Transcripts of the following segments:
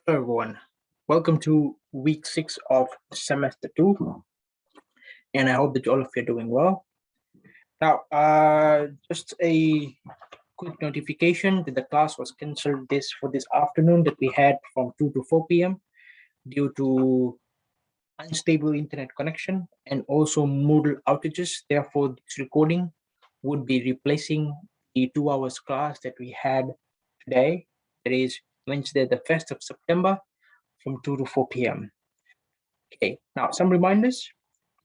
Hello everyone, welcome to week 6 of semester 2, and I hope that all of you are doing well. Now, just a quick notification that the class was cancelled this afternoon that we had from 2 to 4 p.m. due to unstable internet connection and also Moodle outages. Therefore, this recording would be replacing the 2 hours class that we had today, that is Wednesday the 1st of September from 2 to 4 p.m. Okay, now some reminders.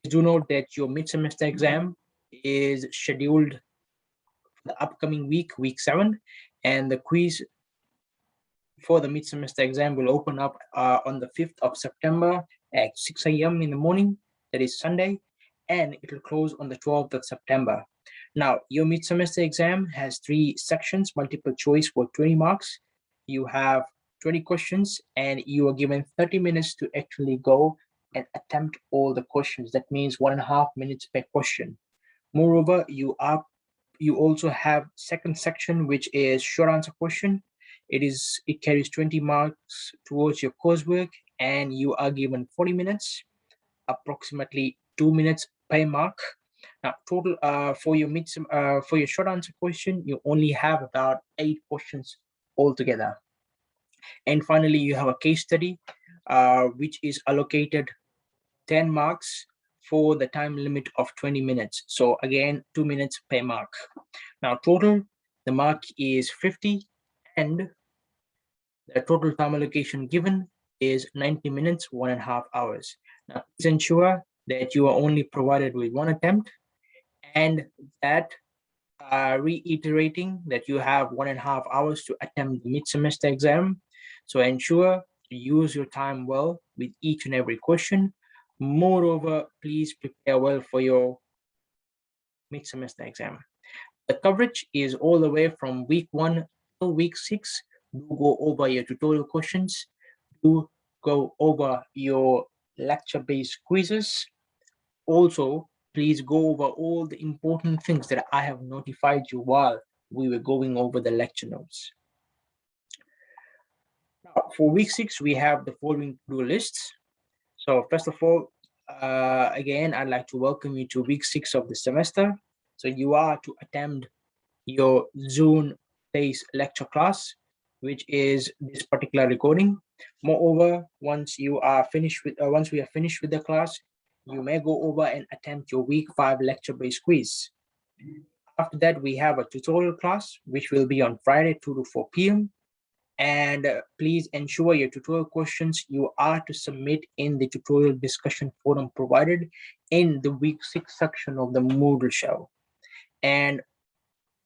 Do note that your mid-semester exam is scheduled for the upcoming week, week 7, and the quiz for the mid-semester exam will open up on the 5th of September at 6 a.m. in the morning, that is Sunday, and it will close on the 12th of September. Now, your mid-semester exam has 3 sections, multiple choice for 20 marks. You have 20 questions, and you are given 30 minutes to actually go and attempt all the questions. That means 1.5 minutes per question. Moreover, you also have second section, which is short answer question. It carries 20 marks towards your coursework, and you are given 40 minutes, approximately 2 minutes per mark. Now, total for your short answer question, you only have about 8 questions altogether. And finally, you have a case study, which is allocated 10 marks for the time limit of 20 minutes. So again, 2 minutes per mark. Now, total, the mark is 50, and the total time allocation given is 90 minutes, 1.5 hours. Now, please ensure that you are only provided with one attempt, and that reiterating that you have 1.5 hours to attempt the mid-semester exam. So ensure to use your time well with each and every question. Moreover, please prepare well for your mid-semester exam. The coverage is all the way from week 1 to week 6. Do go over your tutorial questions. Do go over your lecture-based quizzes. Also, please go over all the important things that I have notified you while we were going over the lecture notes. Now, for week 6, we have the following to-do lists. So first of all, again, I'd like to welcome you to week 6 of the semester. So you are to attend your Zoom-based lecture class, which is this particular recording. Moreover, once we are finished with the class, you may go over and attempt your week 5 lecture-based quiz. After that, we have a tutorial class, which will be on Friday, 2 to 4 p.m. And please ensure your tutorial questions you are to submit in the tutorial discussion forum provided in the week 6 section of the Moodle show. And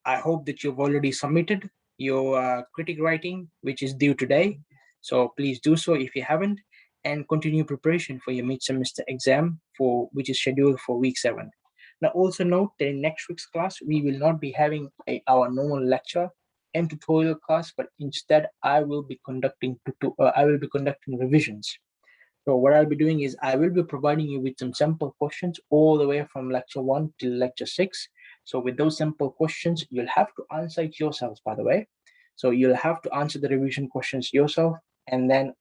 I hope that you've already submitted your critic writing, which is due today. So please do so if you haven't, and continue preparation for your mid-semester exam, which is scheduled for week 7. Now, also note that in next week's class, we will not be having our normal lecture and tutorial class, but instead I will be conducting revisions. So what I'll be doing is I will be providing you with some sample questions all the way from lecture 1 till lecture 6. So with those sample questions, you'll have to answer it yourselves, by the way. So you'll have to answer the revision questions yourself, and then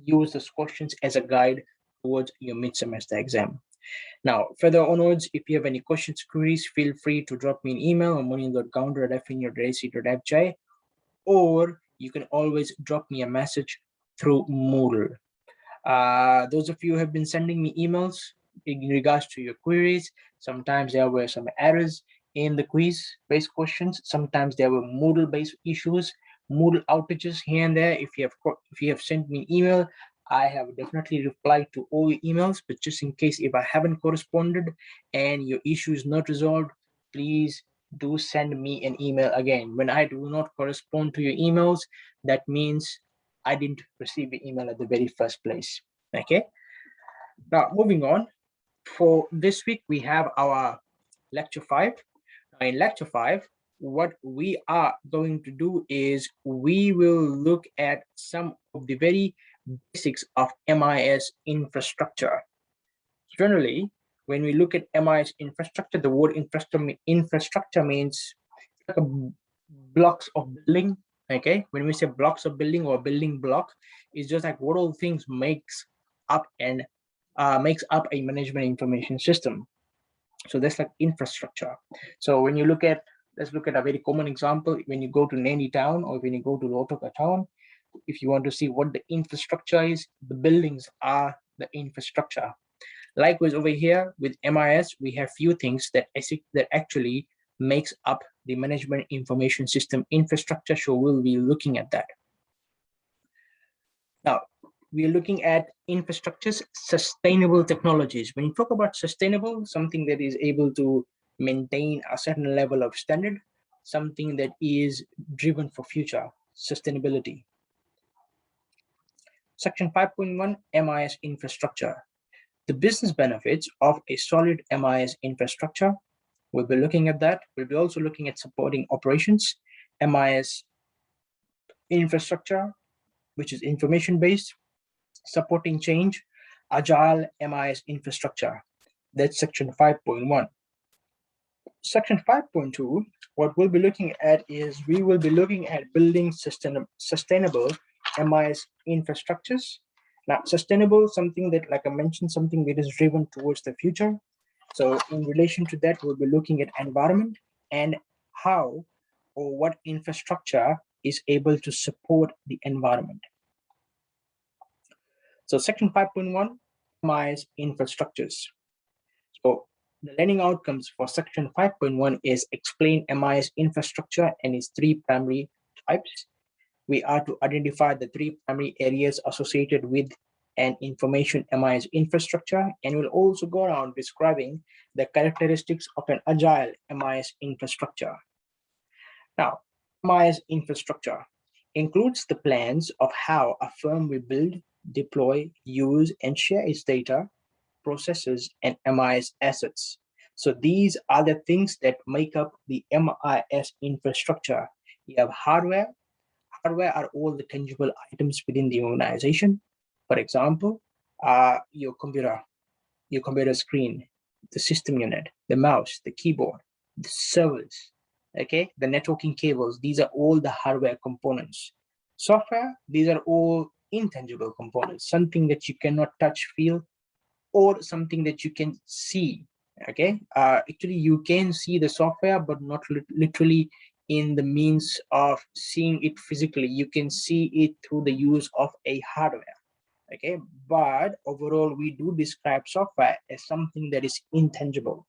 use those questions as a guide towards your mid-semester exam. Now, further onwards, if you have any questions, queries, feel free to drop me an email on morning.gounder@fnur.ac.fj, or you can always drop me a message through Moodle. Those of you who have been sending me emails in regards to your queries, sometimes there were some errors in the quiz-based questions. Sometimes there were Moodle-based issues, Moodle outages here and there. If you have sent me an email, I have definitely replied to all your emails, but just in case if I haven't corresponded and your issue is not resolved, please do send me an email again. When I do not correspond to your emails, that means I didn't receive the email at the very first place. Okay. Now, moving on. For this week, we have our lecture 5. Now, in lecture 5, what we are going to do is we will look at some of the very basics of MIS infrastructure. Generally, when we look at MIS infrastructure, the word infrastructure means like blocks of building, Okay, when we say blocks of building or building block, it's just like what all things makes up and makes up a management information system. So that's like infrastructure. So when you look at, let's look at a very common example. When you go to Nani town or when you go to Lotoka town, if you want to see what the infrastructure is, the buildings are the infrastructure. Likewise, over here with MIS, we have few things that actually makes up the management information system infrastructure. So we'll be looking at that. Now, we are looking at infrastructures, sustainable technologies. When you talk about sustainable, something that is able to maintain a certain level of standard, something that is driven for future sustainability. Section 5.1, MIS infrastructure. The business benefits of a solid MIS infrastructure. We'll be looking at that. We'll be also looking at supporting operations, MIS infrastructure, which is information-based, supporting change, agile MIS infrastructure. That's section 5.1. Section 5.2, what we'll be looking at is we will be looking at building sustainable MIS infrastructures. Now, sustainable, something that, like I mentioned, something that is driven towards the future. So in relation to that, we'll be looking at environment and how or what infrastructure is able to support the environment. So section 5.1, MIS infrastructures. So the learning outcomes for section 5.1 is explain MIS infrastructure and its three primary types. We are to identify the three primary areas associated with an information MIS infrastructure, and we'll also go around describing the characteristics of an agile MIS infrastructure. Now, MIS infrastructure includes the plans of how a firm will build, deploy, use, and share its data, processes, and MIS assets. So these are the things that make up the MIS infrastructure. You have hardware. Hardware are all the tangible items within the organization. For example, your computer screen, the system unit, the mouse, the keyboard, the servers, okay, the networking cables. These are all the hardware components. Software, these are all intangible components, something that you cannot touch, feel, or something that you can see. Okay, actually you can see the software, but not literally in the means of seeing it physically. You can see it through the use of a hardware. Okay, but overall we do describe software as something that is intangible.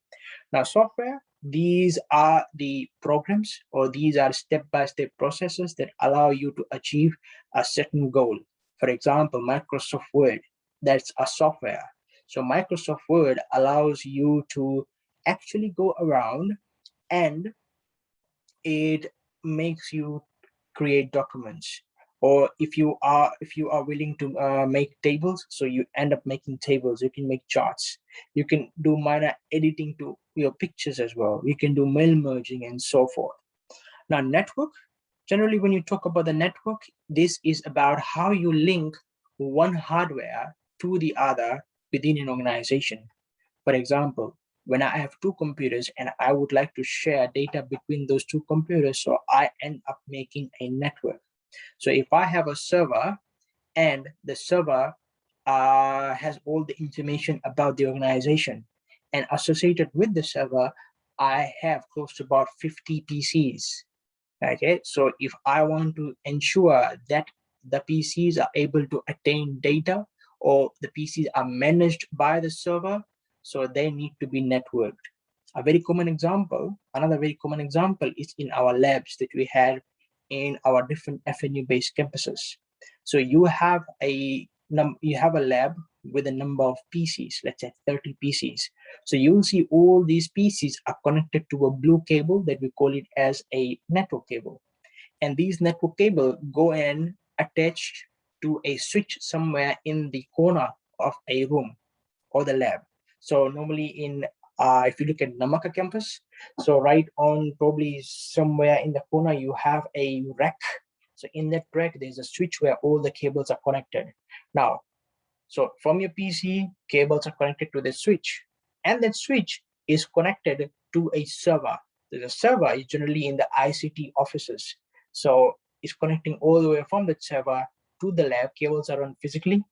Now, software, these are the programs, or these are step-by-step processes that allow you to achieve a certain goal. For example, Microsoft Word, that's a software. So Microsoft Word allows you to actually go around and it makes you create documents. Or if you are willing to make tables, so you end up making tables. You can make charts. You can do minor editing to your pictures as well. You can do mail merging and so forth. Now, network, generally when you talk about the network, this is about how you link one hardware to the other within an organization. For example, when I have two computers and I would like to share data between those two computers, so I end up making a network. So if I have a server and the server has all the information about the organization, and associated with the server, I have close to about 50 PCs. Okay, so if I want to ensure that the PCs are able to attain data or the PCs are managed by the server, so they need to be networked. A very common example, another very common example is in our labs that we have in our different FNU-based campuses. So you have a lab with a number of PCs, let's say 30 PCs. So you'll see all these PCs are connected to a blue cable that we call it as a network cable. And these network cable go and attach to a switch somewhere in the corner of a room or the lab. So normally if you look at Namaka campus, so right on probably somewhere in the corner, you have a rack. So in that rack, there's a switch where all the cables are connected. Now, so from your PC, cables are connected to the switch, and that switch is connected to a server. The server is generally in the ICT offices. So is connecting all the way from the server to the lab. Cables are run physically,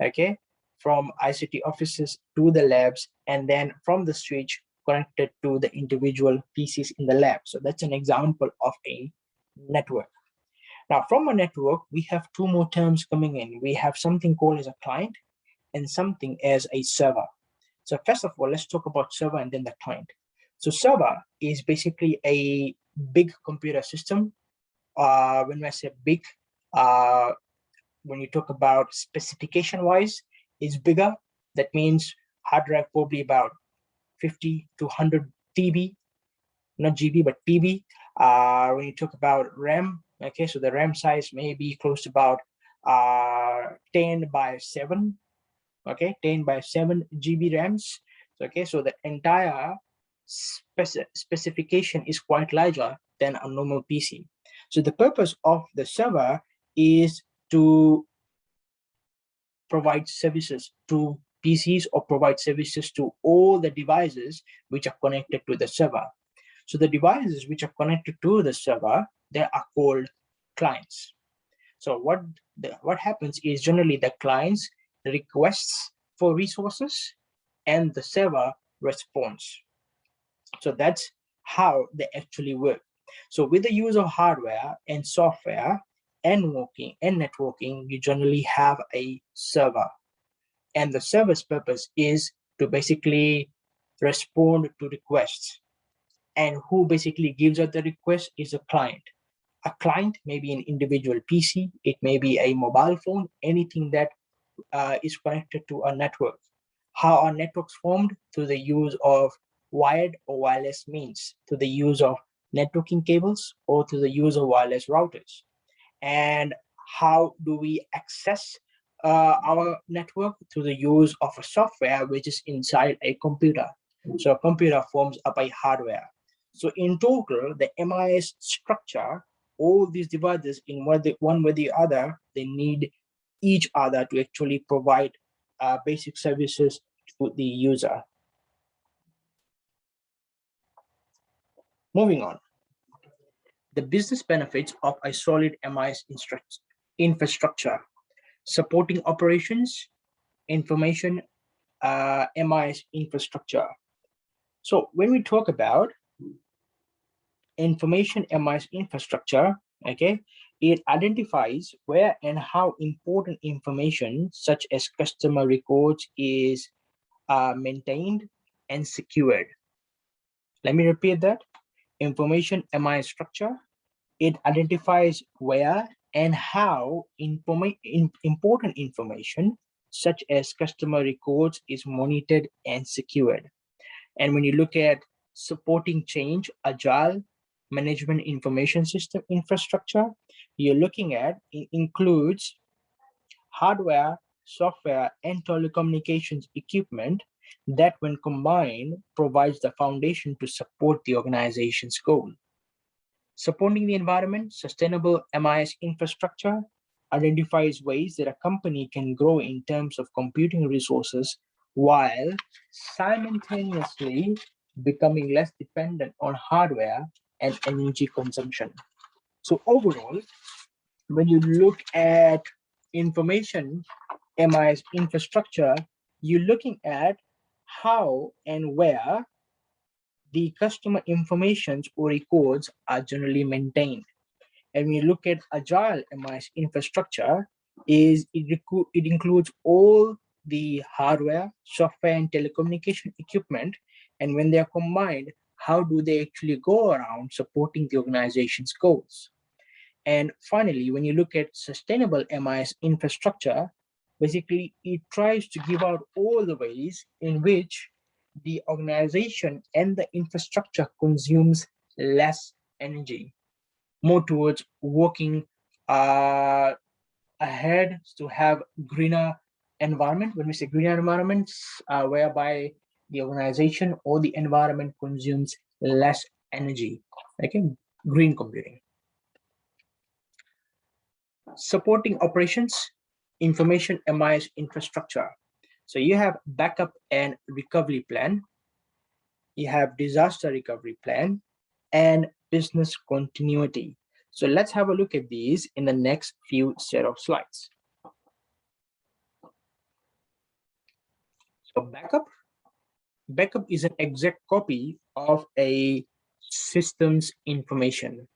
okay, from ICT offices to the labs, and then from the switch connected to the individual PCs in the lab. So that's an example of a network. Now, from a network, we have two more terms coming in. We have something called as a client and something as a server. So first of all, let's talk about server and then the client. So server is basically a big computer system. When I say big, when you talk about specification-wise, is bigger. That means hard drive probably about 50 to 100 TB, not GB, but TB. When you talk about RAM, okay, so the RAM size may be close to about 10 by 7, okay, 10 by 7 GB RAMs. Okay, so the entire specification is quite larger than a normal PC. So the purpose of the server is to provide services to PCs or provide services to all the devices which are connected to the server. So the devices which are connected to the server, they are called clients. So what happens is generally the clients requests for resources and the server responds. So that's how they actually work. So with the use of hardware and software and networking, you generally have a server. And the server's purpose is to basically respond to requests. And who basically gives out the request is a client. A client may be an individual PC, it may be a mobile phone, anything that is connected to a network. How are networks formed? Through the use of wired or wireless means, through the use of networking cables or through the use of wireless routers. And how do we access our network? Through the use of a software which is inside a computer. So a computer forms up a hardware. So in total, the MIS structure, all these devices in one way or the other, they need each other to actually provide basic services to the user. Moving on. The business benefits of a solid MIS infrastructure, supporting operations, information, MIS infrastructure. So when we talk about information MIS infrastructure, okay, it identifies where and how important information such as customer records is maintained and secured. Let me repeat that. Information MIS structure, it identifies where and how important information such as customer records is monitored and secured. And when you look at supporting change, agile management information system infrastructure, you're looking at, it includes hardware, software, and telecommunications equipment that when combined provides the foundation to support the organization's goal. Supporting the environment, sustainable MIS infrastructure identifies ways that a company can grow in terms of computing resources while simultaneously becoming less dependent on hardware and energy consumption. So overall, when you look at information MIS infrastructure, you're looking at how and where the customer informations or records are generally maintained. And when you look at agile MIS infrastructure, it includes all the hardware, software, and telecommunication equipment. And when they are combined, how do they actually go around supporting the organization's goals? And finally, when you look at sustainable MIS infrastructure, basically it tries to give out all the ways in which the organization and the infrastructure consumes less energy, more towards working ahead to have greener environment. When we say greener environments, whereby the organization or the environment consumes less energy, okay, green computing. Supporting operations, information MIS infrastructure. So you have backup and recovery plan, you have disaster recovery plan, and business continuity. So let's have a look at these in the next few set of slides. So backup is an exact copy of a system's information.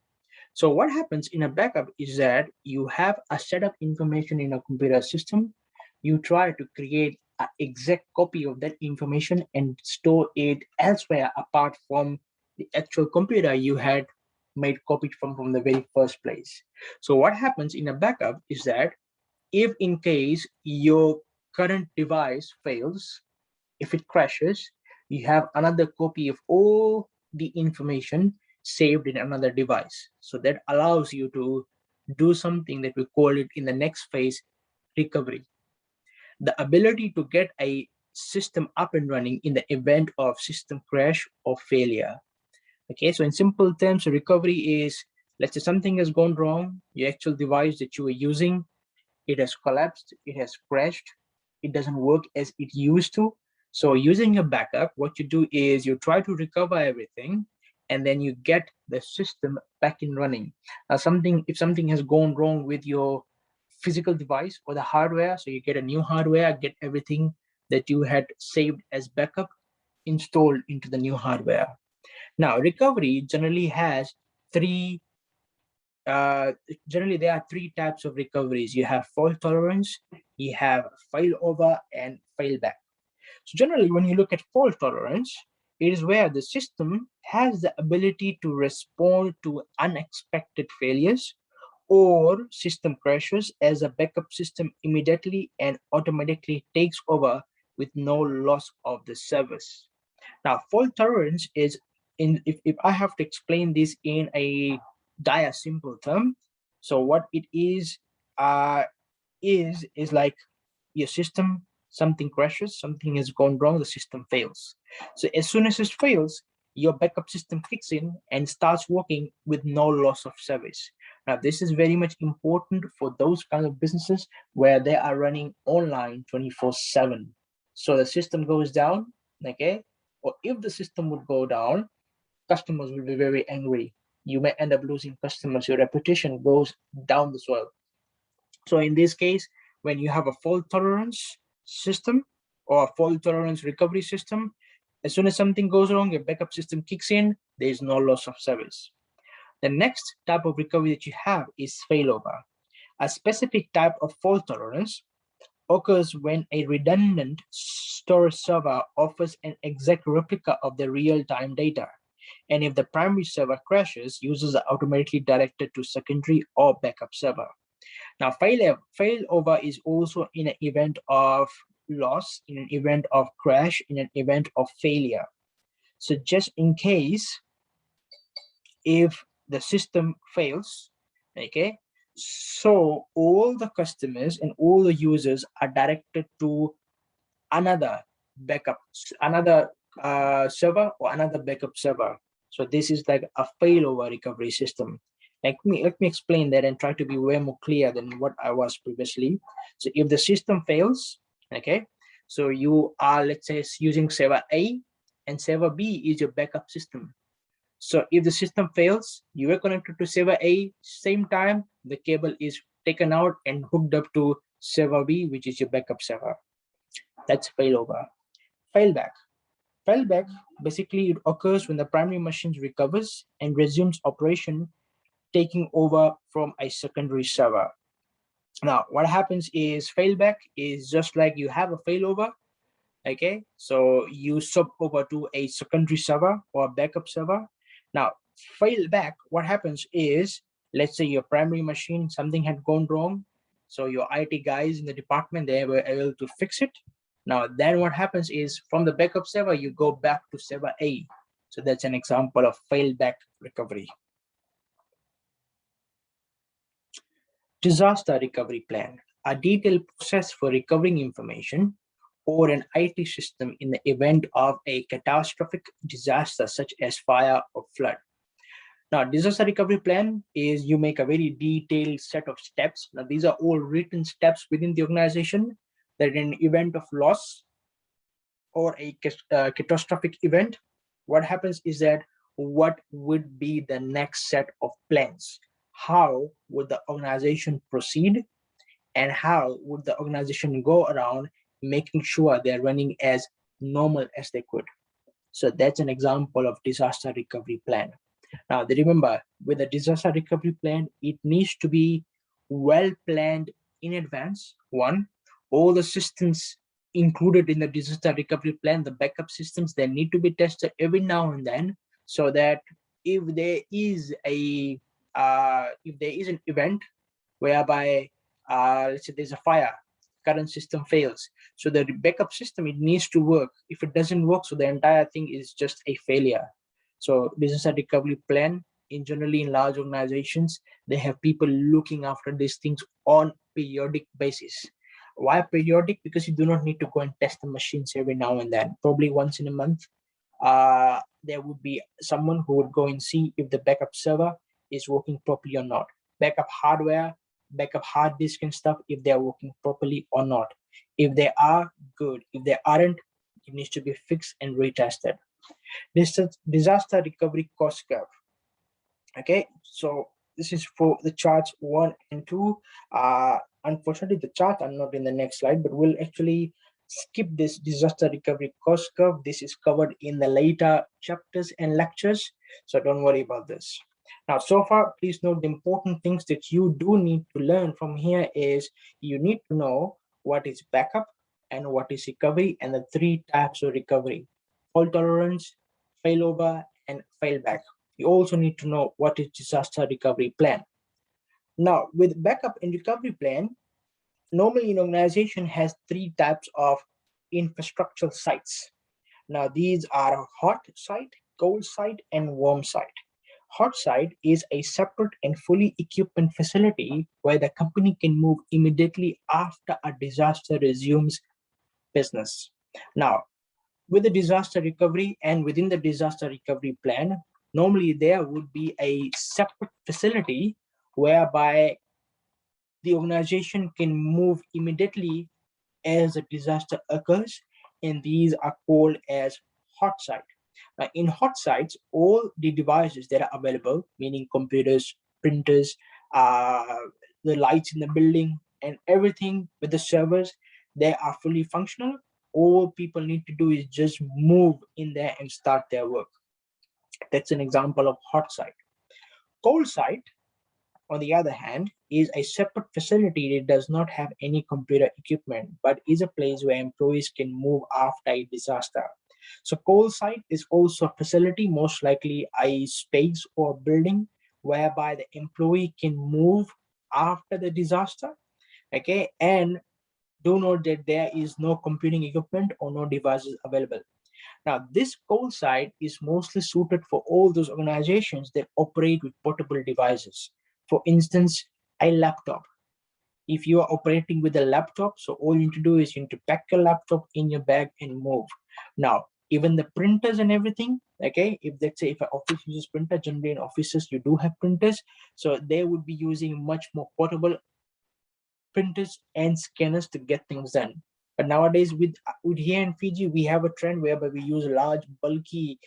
So what happens in a backup is that you have a set of information in a computer system. You try to create an exact copy of that information and store it elsewhere apart from the actual computer you had made copies from the very first place. So what happens in a backup is that if in case your current device fails, if it crashes, you have another copy of all the information saved in another device. So that allows you to do something that we call it in the next phase, recovery. The ability to get a system up and running in the event of system crash or failure. Okay, so in simple terms, recovery is, let's say something has gone wrong, your actual device that you were using, it has collapsed, it has crashed, it doesn't work as it used to. So using a backup, what you do is you try to recover everything and then you get the system back in running. Now if something has gone wrong with your physical device or the hardware, so you get a new hardware, get everything that you had saved as backup installed into the new hardware. Now recovery generally has three generally there are three types of recoveries. You have fault tolerance, you have failover, and failback. So generally, when you look at fault tolerance, it is where the system has the ability to respond to unexpected failures or system crashes as a backup system immediately and automatically takes over with no loss of the service. Now, fault tolerance is, if I have to explain this in a dire simple term, so what it is like your system, something crashes, something has gone wrong, the system fails. So as soon as it fails, your backup system kicks in and starts working with no loss of service. Now, this is very much important for those kind of businesses where they are running online 24/7. So the system goes down, okay? Or if the system would go down, customers will be very angry. You may end up losing customers. Your reputation goes down as well. So in this case, when you have a fault tolerance system or a fault tolerance recovery system, as soon as something goes wrong, your backup system kicks in, there is no loss of service. The next type of recovery that you have is failover. A specific type of fault tolerance occurs when a redundant storage server offers an exact replica of the real-time data. And if the primary server crashes, users are automatically directed to secondary or backup server. Now, failover is also in an event of loss, in an event of crash, in an event of failure. So just in case, if the system fails, okay, so all the customers and all the users are directed to another backup, another server or another backup server. So this is like a failover recovery system. Let me explain that and try to be way more clear than what I was previously. So if the system fails, okay, so you are, let's say, using server A and server B is your backup system. So if the system fails, you are connected to server A, same time, the cable is taken out and hooked up to server B, which is your backup server. That's failover. Failback. Failback, basically it occurs when the primary machine recovers and resumes operation, taking over from a secondary server. Now, what happens is failback is just like you have a failover, okay? So you sub over to a secondary server or a backup server. Now, failback, what happens is, let's say your primary machine, something had gone wrong. So your IT guys in the department, they were able to fix it. Now, then what happens is from the backup server, you go back to server A. So that's an example of failback recovery. Disaster recovery plan, a detailed process for recovering information or an IT system in the event of a catastrophic disaster such as fire or flood. Now, disaster recovery plan is you make a very detailed set of steps. Now, these are all written steps within the organization that in event of loss or a catastrophic event, what happens is that what would be the next set of plans? how would the organization proceed and how would the organization go around making sure they're running as normal as they could. So that's an example of disaster recovery plan. Now, remember, with a disaster recovery plan, it needs to be well planned in advance. One, all the systems included in the disaster recovery plan, the backup systems, they need to be tested every now and then, so that if there is an event whereby let's say there's a fire, current system fails, so the backup system, it needs to work. If it doesn't work, so the entire thing is just a failure. So disaster recovery plan, in generally in large organizations, they have people looking after these things on periodic basis. Why periodic? Because you do not need to go and test the machines every now and then. Probably once in a month, there would be someone who would go and see if the backup server is working properly or not, backup hardware, backup hard disk and stuff, if they're working properly or not. If they are, good. If they aren't, it needs to be fixed and retested. This is disaster recovery cost curve. Okay, so this is for the charts 1 and 2. Unfortunately, the chart are not in the next slide, but we'll actually skip this disaster recovery cost curve. This is covered in the later chapters and lectures, so don't worry about this. Now, so far, please note the important things that you do need to learn from here is you need to know what is backup and what is recovery, and the 3 types of recovery: fault tolerance, failover, and failback. You also need to know what is disaster recovery plan. Now, with backup and recovery plan, normally an organization has 3 types of infrastructural sites. Now, these are hot site, cold site, and warm site. Hot site is a separate and fully equipped facility where the company can move immediately after a disaster resumes business. Now, with the disaster recovery and within the disaster recovery plan, normally there would be a separate facility whereby the organization can move immediately as a disaster occurs, and these are called as hot site. In hot sites, all the devices that are available, meaning computers, printers, uh, the lights in the building, and everything with the servers, they are fully functional. All people need to do is just move in there and start their work. That's an example of hot site. Cold site, on the other hand, is a separate facility that does not have any computer equipment, but is a place where employees can move after a disaster. So cold site is also a facility, most likely a space or building, whereby the employee can move after the disaster. Okay, and do note that there is no computing equipment or no devices available. Now, this cold site is mostly suited for all those organizations that operate with portable devices. For instance, a laptop. If you are operating with a laptop, so all you need to do is you need to pack your laptop in your bag and move. Now, even the printers and everything, okay, if let's say if an office uses printer, generally in offices you do have printers, so they would be using much more portable printers and scanners to get things done. But nowadays, with here in Fiji, we have a trend whereby we use large, bulky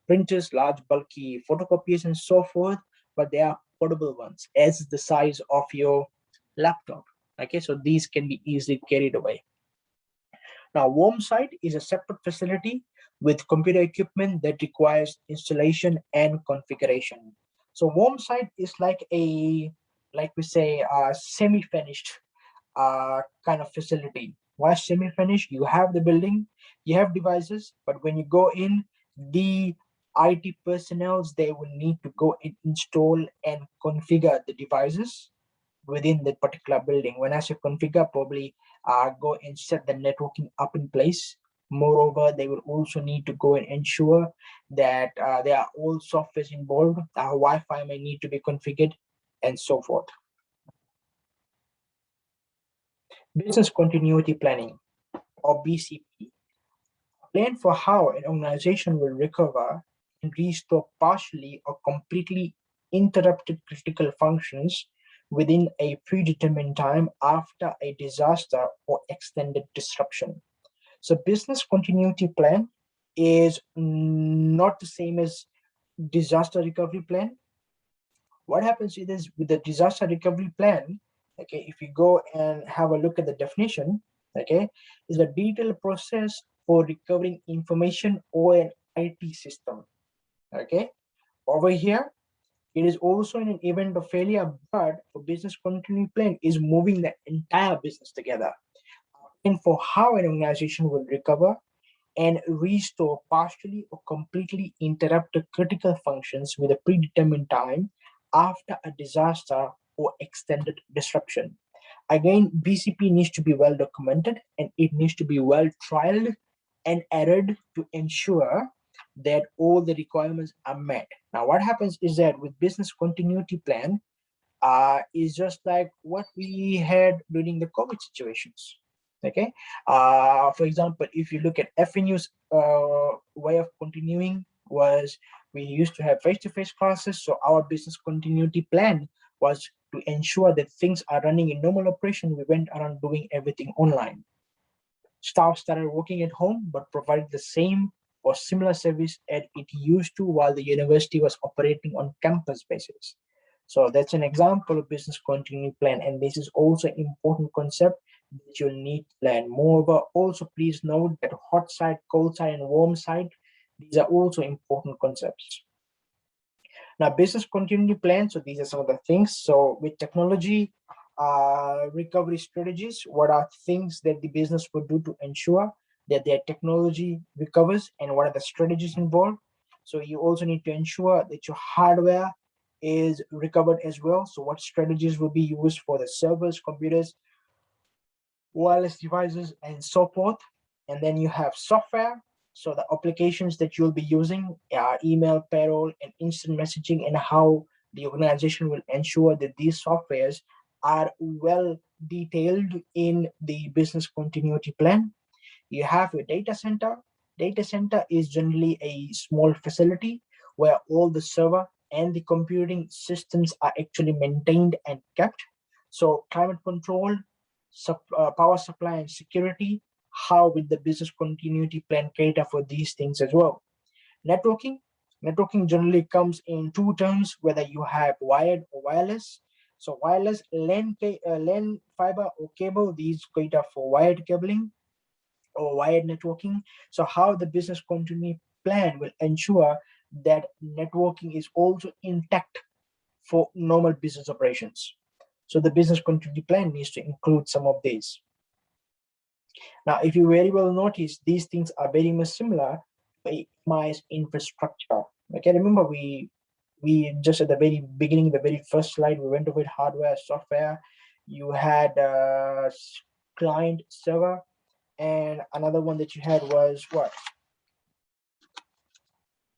printers, large, bulky photocopiers, and so forth. But they are portable ones, as the size of your laptop. Okay, so these can be easily carried away. Now, warm site is a separate facility with computer equipment that requires installation and configuration. So warm site is like like we say, a semi-finished kind of facility. Why semi-finished? You have the building, you have devices, but when you go in, the IT personnel, they will need to go and install and configure the devices within that particular building. When I say configure, probably go and set the networking up in place. Moreover, they will also need to go and ensure that there are all softwares involved. Wi-Fi may need to be configured, and so forth. Business continuity planning, or BCP, plan for how an organization will recover and restore partially or completely interrupted critical functions within a predetermined time after a disaster or extended disruption. So business continuity plan is not the same as disaster recovery plan. What happens is with the disaster recovery plan, okay, if you go and have a look at the definition, okay, is a detailed process for recovering information or an IT system. Okay, over here, it is also in an event of failure, but for business continuity plan is moving the entire business together and for how an organization will recover and restore partially or completely interrupted critical functions with a predetermined time after a disaster or extended disruption. Again, BCP needs to be well documented and it needs to be well trialed and errored to ensure that all the requirements are met. Now, what happens is that with business continuity plan, is just like what we had during the COVID situations. Okay, for example, if you look at FNU's way of continuing was we used to have face-to-face classes, so our business continuity plan was to ensure that things are running in normal operation. We went around doing everything online. Staff started working at home but provided the same or similar service as it used to while the university was operating on campus basis. So that's an example of business continuity plan, and this is also important concept that you'll need to learn. Moreover, also please note that hot side, cold side, and warm side, these are also important concepts. Now, business continuity plan. So these are some of the things. So with technology recovery strategies, what are things that the business would do to ensure that their technology recovers, and what are the strategies involved? So you also need to ensure that your hardware is recovered as well. So what strategies will be used for the servers, computers, wireless devices, and so forth. And then you have software. So the applications that you'll be using are email, payroll, and instant messaging, and how the organization will ensure that these softwares are well detailed in the business continuity plan. You have your data center. Data center is generally a small facility where all the server and the computing systems are actually maintained and kept. So climate control, power supply, and security, how will the business continuity plan cater for these things as well? Networking generally comes in two terms, whether you have wired or wireless. So wireless, LAN fiber or cable, these cater for wired cabling or wired networking. So how the business continuity plan will ensure that networking is also intact for normal business operations. So the business continuity plan needs to include some of these. Now, if you very well notice, these things are very much similar to AMI's infrastructure. Okay, remember we just at the very beginning, the very first slide, we went over hardware, software. You had client, server, and another one that you had was what?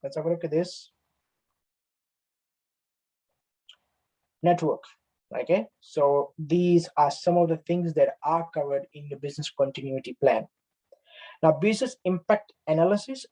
Let's have a look at this. Network. Okay, so these are some of the things that are covered in the business continuity plan. Now, business impact analysis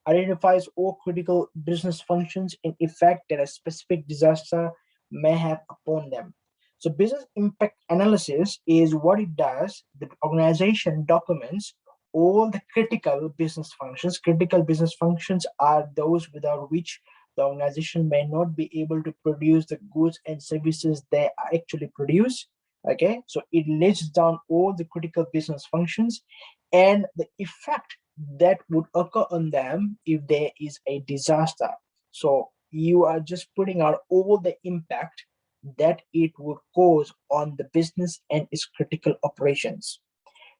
identifies all critical business functions and effect that a specific disaster may have upon them. So business impact analysis is what it does. The organization documents all the critical business functions. Critical business functions are those without which the organization may not be able to produce the goods and services they actually produce. Okay, so it lists down all the critical business functions and the effect that would occur on them if there is a disaster. So you are just putting out all the impact that it would cause on the business and its critical operations.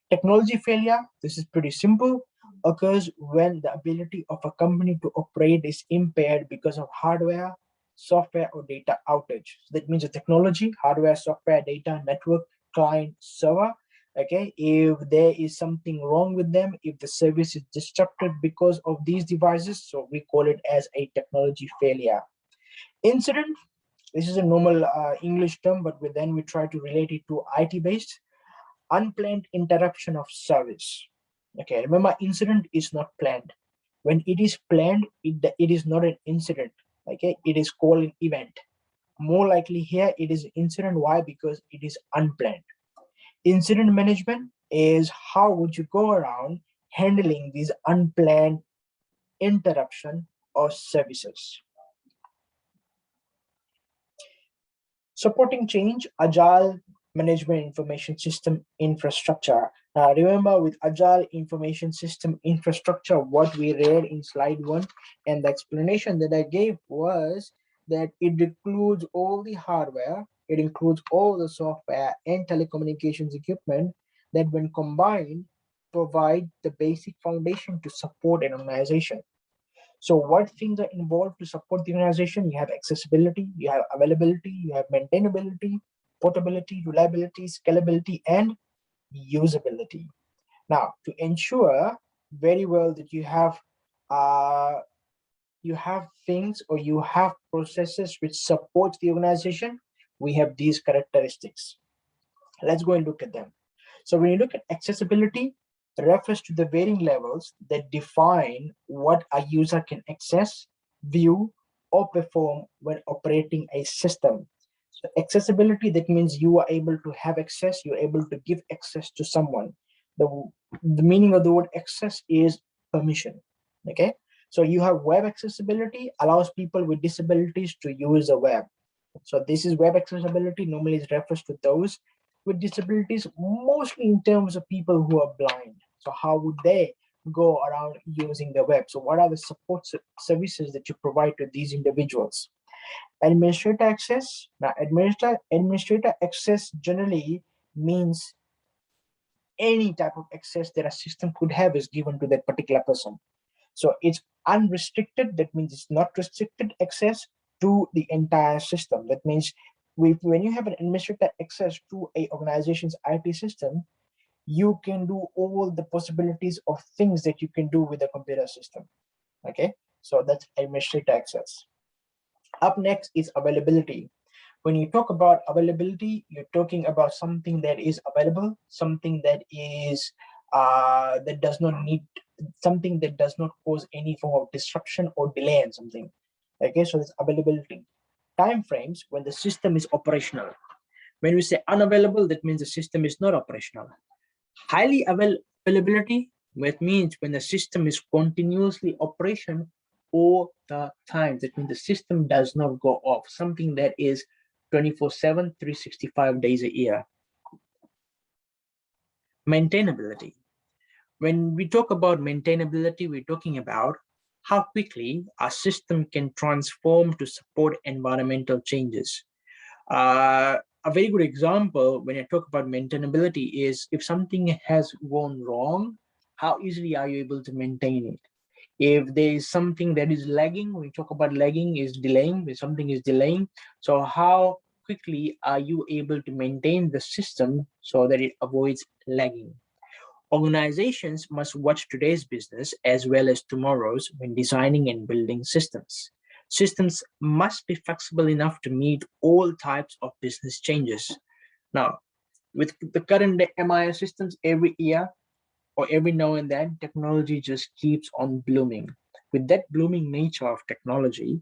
Technology failure, this is pretty simple, occurs when the ability of a company to operate is impaired because of hardware, software, or data outage. So that means the technology, hardware, software, data, network, client, server. Okay, if there is something wrong with them, if the service is disrupted because of these devices, so we call it as a technology failure. Incident, this is a normal English term, but then we try to relate it to IT based. Unplanned interruption of service. Okay, remember, incident is not planned. When it is planned, it is not an incident. Okay, it is called an event. More likely here, it is incident. Why? Because it is unplanned. Incident management is how would you go around handling these unplanned interruption of services. Supporting change, agile management information system infrastructure. Now, remember with agile information system infrastructure, what we read in slide 1 and the explanation that I gave was that it includes all the hardware, it includes all the software and telecommunications equipment that, when combined, provide the basic foundation to support an organization. So what things are involved to support the organization? You have accessibility, you have availability, you have maintainability, portability, reliability, scalability, and usability. Now, to ensure very well that uh, you have things or you have processes which support the organization, we have these characteristics. Let's go and look at them. So when you look at accessibility, it refers to the varying levels that define what a user can access, view, or perform when operating a system. So accessibility, that means you are able to have access, you're able to give access to someone. The, the meaning of the word access is permission. Okay. So you have web accessibility, allows people with disabilities to use the web. So this is web accessibility. Normally it refers to those with disabilities, mostly in terms of people who are blind. So how would they go around using the web? So what are the support services that you provide to these individuals? Administrator access. Now, administrator access generally means any type of access that a system could have is given to that particular person. So it's unrestricted. That means it's not restricted access to the entire system. That means when you have an administrator access to a organization's IT system, you can do all the possibilities of things that you can do with a computer system. Okay, so that's administrator access. Up next is availability. When you talk about availability, you're talking about something that is available, something that is that does not need, something that does not cause any form of disruption or delay in something. Okay, so it's availability. Time frames when the system is operational. When we say unavailable, that means the system is not operational. Highly availability, which means when the system is continuously operation all the time. That means the system does not go off, something that is 24/7, 365 days a year. Maintainability. When we talk about maintainability, we're talking about how quickly a system can transform to support environmental changes. A very good example when I talk about maintainability is if something has gone wrong, how easily are you able to maintain it? If there is something that is lagging, when we talk about lagging is delaying, if something is delaying, so how quickly are you able to maintain the system so that it avoids lagging? Organizations must watch today's business as well as tomorrow's when designing and building systems. Systems must be flexible enough to meet all types of business changes. Now, with the current MIS systems, every year or every now and then, technology just keeps on blooming. With that blooming nature of technology,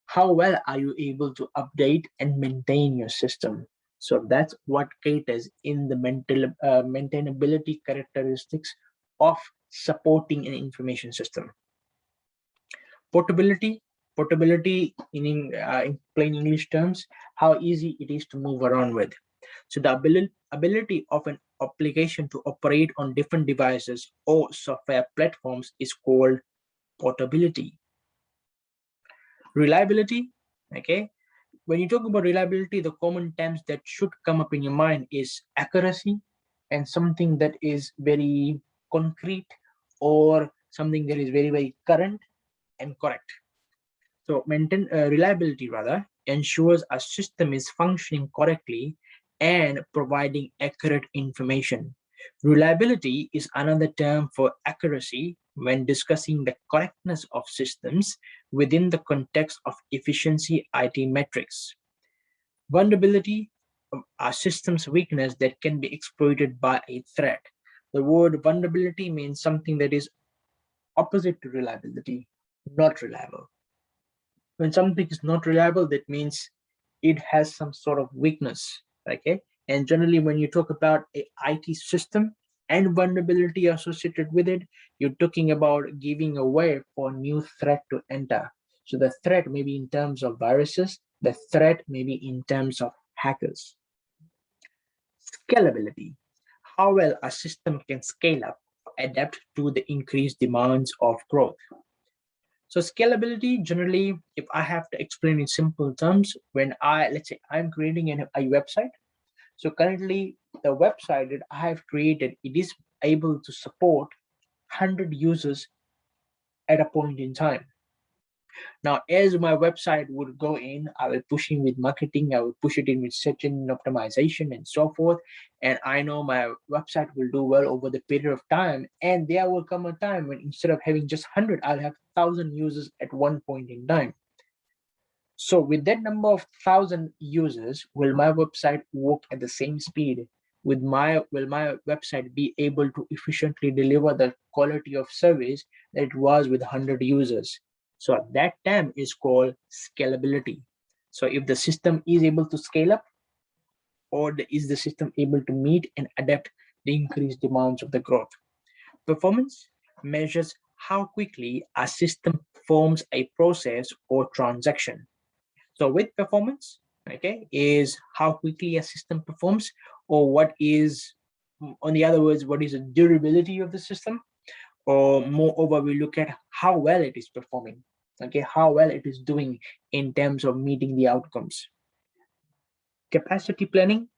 how well are you able to update and maintain your system? So that's what caters in the maintainability characteristics of supporting an information system. Portability, portability in plain English terms, how easy it is to move around with. So the ability of an application to operate on different devices or software platforms is called portability. Reliability, okay. When you talk about reliability, the common terms that should come up in your mind is accuracy and something that is very concrete or something that is very, very current and correct. So reliability rather ensures a system is functioning correctly and providing accurate information. Reliability is another term for accuracy when discussing the correctness of systems within the context of efficiency IT metrics. Vulnerability are systems weakness that can be exploited by a threat. The word vulnerability means something that is opposite to reliability, not reliable. When something is not reliable, that means it has some sort of weakness. Okay, and generally when you talk about a IT system and vulnerability associated with it, you're talking about giving a way for a new threat to enter. So the threat may be in terms of viruses, the threat may be in terms of hackers. Scalability, how well a system can scale up, adapt to the increased demands of growth. So scalability, generally, if I have to explain in simple terms, when let's say I'm creating a website. So currently the website that I have created, it is able to support 100 users at a point in time. Now, as my website would go in, I will push in with marketing, I will push it in with search engine optimization and so forth. And I know my website will do well over the period of time. And there will come a time when instead of having just 100, I'll have 1,000 users at one point in time. So with that number of 1,000 users, will my website work at the same speed? Will my website be able to efficiently deliver the quality of service that it was with 100 users? So at that time is called scalability. So if the system is able to scale up, or is the system able to meet and adapt the increased demands of the growth? Performance measures how quickly a system performs a process or transaction. So with performance, okay, is how quickly a system performs, or what is, on the other words, what is the durability of the system, or moreover, we look at how well it is performing, okay, how well it is doing in terms of meeting the outcomes. Capacity planning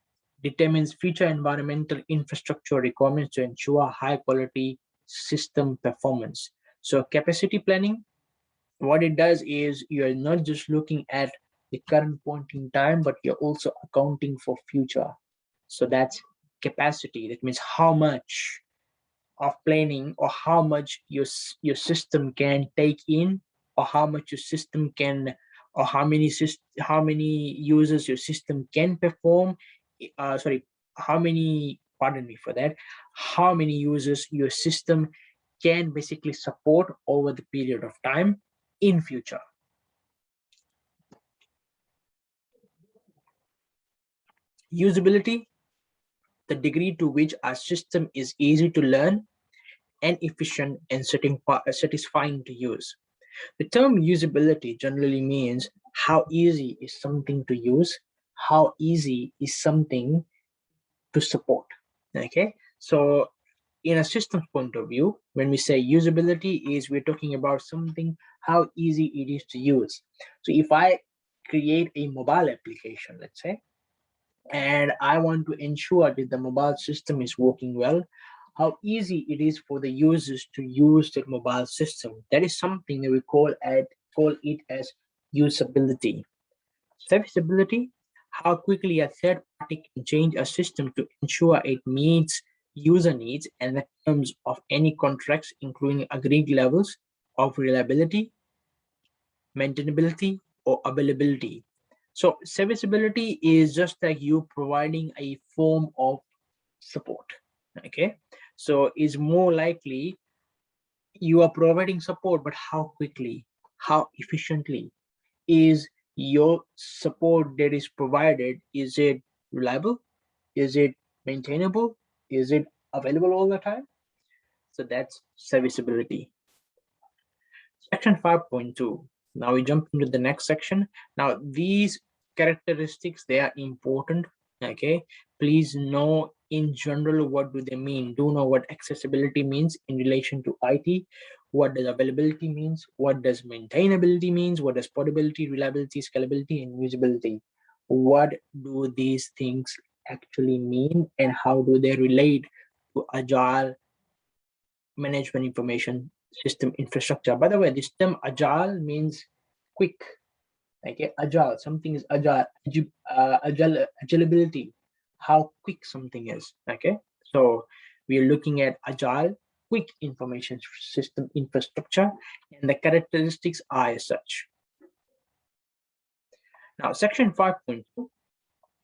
determines future environmental infrastructure requirements to ensure high quality system performance. So capacity planning, what it does is you're not just looking at the current point in time, but you're also accounting for future. So that's capacity. That means how much of planning, or how much your system can take in, or how much your system can, or how many users your system can perform. Sorry, how many? Pardon me for that. How many users your system can basically support over the period of time in future. Usability, the degree to which our system is easy to learn and efficient and satisfying to use. The term usability generally means how easy is something to use, how easy is something to support. Okay, so in a systems point of view, when we say usability, is we're talking about something, how easy it is to use. So if I create a mobile application, let's say, and I want to ensure that the mobile system is working well, how easy it is for the users to use the mobile system. That is something that we call it as usability. Serviceability, how quickly a third party can change a system to ensure it meets user needs and the terms of any contracts, including agreed levels of reliability, maintainability, or availability. So serviceability is just like you providing a form of support. Okay, so it's more likely you are providing support, but how quickly, how efficiently is your support that is provided? Is it reliable? Is it maintainable? Is it available all the time? So that's serviceability. Section 5.2. Now we jump into the next section. Now these characteristics, they are important. Okay, please know in general what do they mean. Do know what accessibility means in relation to IT. What does availability means? What does maintainability means? What does portability, reliability, scalability, and usability? What do these things actually mean, and how do they relate to agile management information system infrastructure? By the way, this term agile means quick. Okay, agile, something is agile, agilability, how quick something is. Okay, so we are looking at agile, quick information system infrastructure, and the characteristics are as such. Now, section 5.2.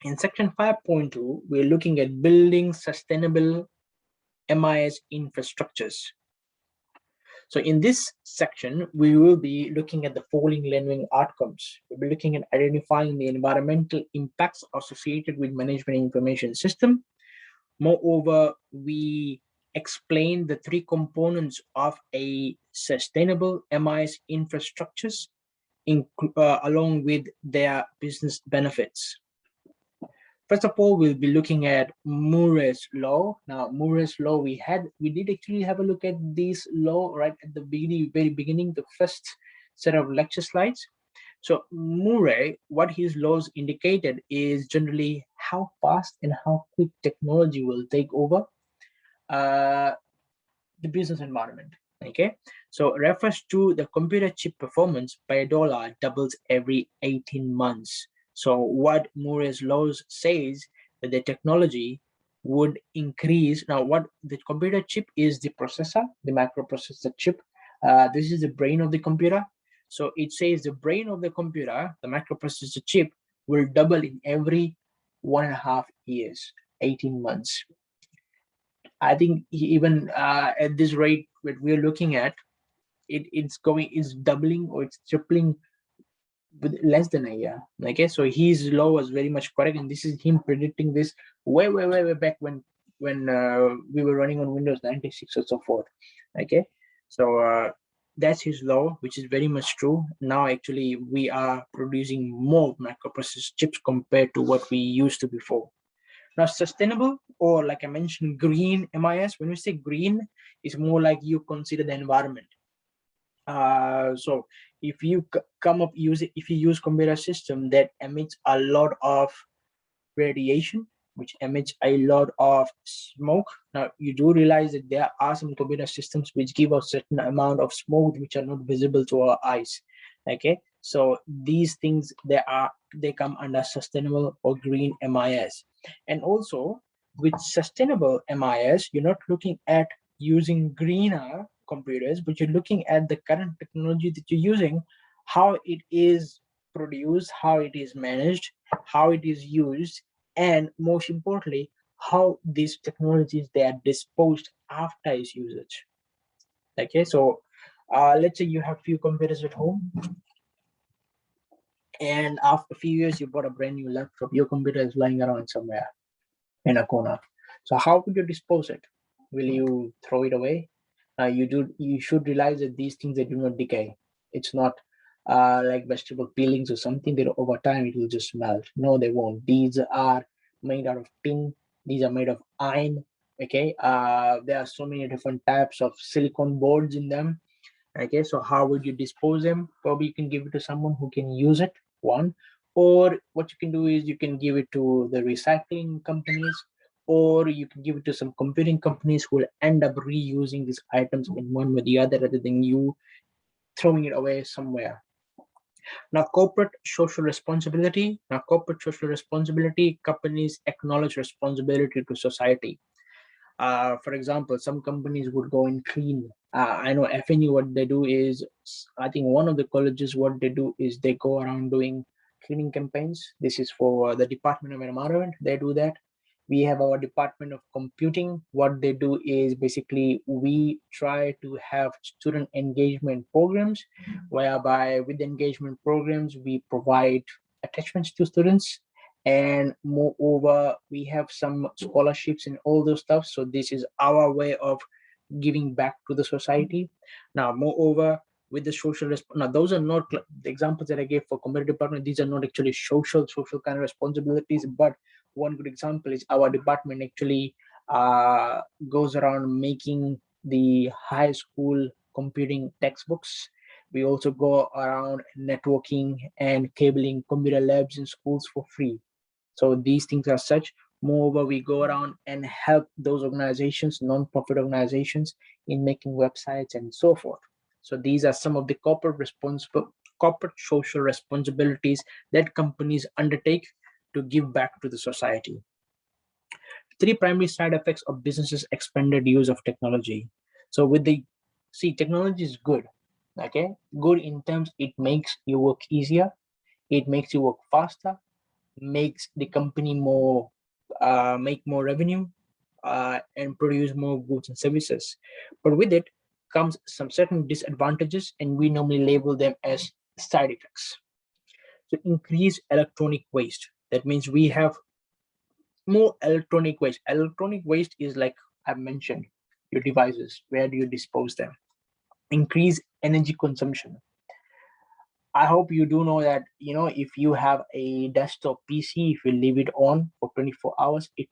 In section 5.2, we're looking at building sustainable MIS infrastructures. So in this section, we will be looking at the following learning outcomes. We'll be looking at identifying the environmental impacts associated with management information system. Moreover, we explain the three components of a sustainable MIS infrastructures. along with their business benefits. First of all, we'll be looking at Moore's law. Now, Moore's law, we did actually have a look at this law right at the very beginning, the first set of lecture slides. So Murray, what his laws indicated is generally how fast and how quick technology will take over uh, the business environment. Okay, so refers to the computer chip performance by a dollar doubles every 18 months. So what Moore's laws says that the technology would increase. Now, what the computer chip is the processor, the microprocessor chip. This is the brain of the computer. So it says the brain of the computer, the microprocessor chip, will double in every 1.5 years, 18 months. I think even at this rate that we're looking at, it's doubling or it's tripling with less than a year. Okay, so his law was very much correct, and this is him predicting this way back when we were running on Windows 96 or so forth. Okay, so that's his law, which is very much true. Now, actually, we are producing more microprocessor chips compared to what we used to before. Now, sustainable, or like I mentioned, green MIS, when we say green, it's more like you consider the environment. So if you if you use computer system that emits a lot of radiation, which emits a lot of smoke. Now, you do realize that there are some computer systems which give a certain amount of smoke which are not visible to our eyes. Okay, so these things, they come under sustainable or green MIS. And also with sustainable MIS, you're not looking at using greener computers, but you're looking at the current technology that you're using, how it is produced, how it is managed, how it is used, and most importantly, how these technologies, they are disposed after its usage. Okay, so let's say you have few computers at home, and after a few years you bought a brand new laptop. Your computer is lying around somewhere in a corner. So how would you dispose it? Will you throw it away? You should realize that these things, they do not decay. It's not like vegetable peelings or something that over time it will just melt. No, they won't. These are made out of tin. These are made of iron. Okay, there are so many different types of silicon boards in them. Okay, so how would you dispose them? Probably you can give it to someone who can use it, one. Or what you can do is you can give it to the recycling companies, or you can give it to some computing companies who will end up reusing these items in one way or the other, rather than you throwing it away somewhere. Now, corporate social responsibility. Now, corporate social responsibility, companies acknowledge responsibility to society. For example, some companies would go and clean. I know FNU, what they do is, I think one of the colleges, what they do is they go around doing cleaning campaigns. This is for the Department of Environment. They do that. We have our Department of Computing. What they do is basically we try to have student engagement programs, whereby with engagement programs, we provide attachments to students, and moreover we have some scholarships and all those stuff. So this is our way of giving back to the society. Now, moreover, with the now those are not the examples that I gave for community department. These are not actually social kind of responsibilities, but one good example is our department actually goes around making the high school computing textbooks. We also go around networking and cabling computer labs in schools for free. So these things are such. Moreover, we go around and help those organizations, non-profit organizations, in making websites and so forth. So these are some of the corporate social responsibilities that companies undertake to give back to the society. Three primary side effects of businesses' expanded use of technology. So technology is good. Okay, good in terms it makes your work easier, it makes you work faster, makes the company make more revenue, and produce more goods and services. But with it comes some certain disadvantages, and we normally label them as side effects. So increase electronic waste. That means we have more electronic waste. Electronic waste is, like I mentioned, your devices. Where do you dispose them? Increase energy consumption. I hope you do know that, if you have a desktop PC, if you leave it on for 24 hours, it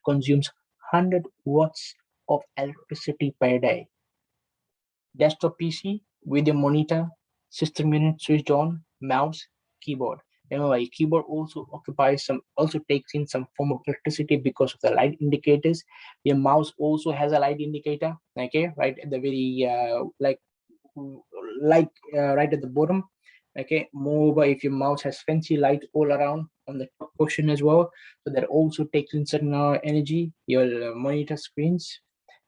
consumes 100 watts of electricity per day. Desktop PC with your monitor, system unit switched on, mouse, keyboard. Remember, a keyboard also takes in some form of electricity because of the light indicators. Your mouse also has a light indicator, okay, right at the very right at the bottom. Okay, moreover, if your mouse has fancy lights all around on the top portion as well, so that also takes in certain energy. Your monitor screens,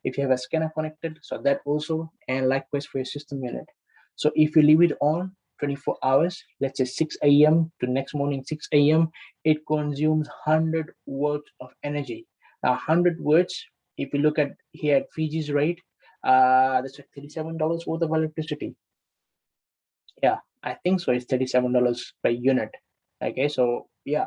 if you have a scanner connected, so that also, and likewise for your system unit. So if you leave it on 24 hours, let's say 6 a.m. to next morning 6 a.m., it consumes 100 watts of energy. Now 100 watts, if you look at here at Fiji's rate, that's like $37 worth of electricity. Yeah, I think so. It's $37 per unit. Okay, so yeah.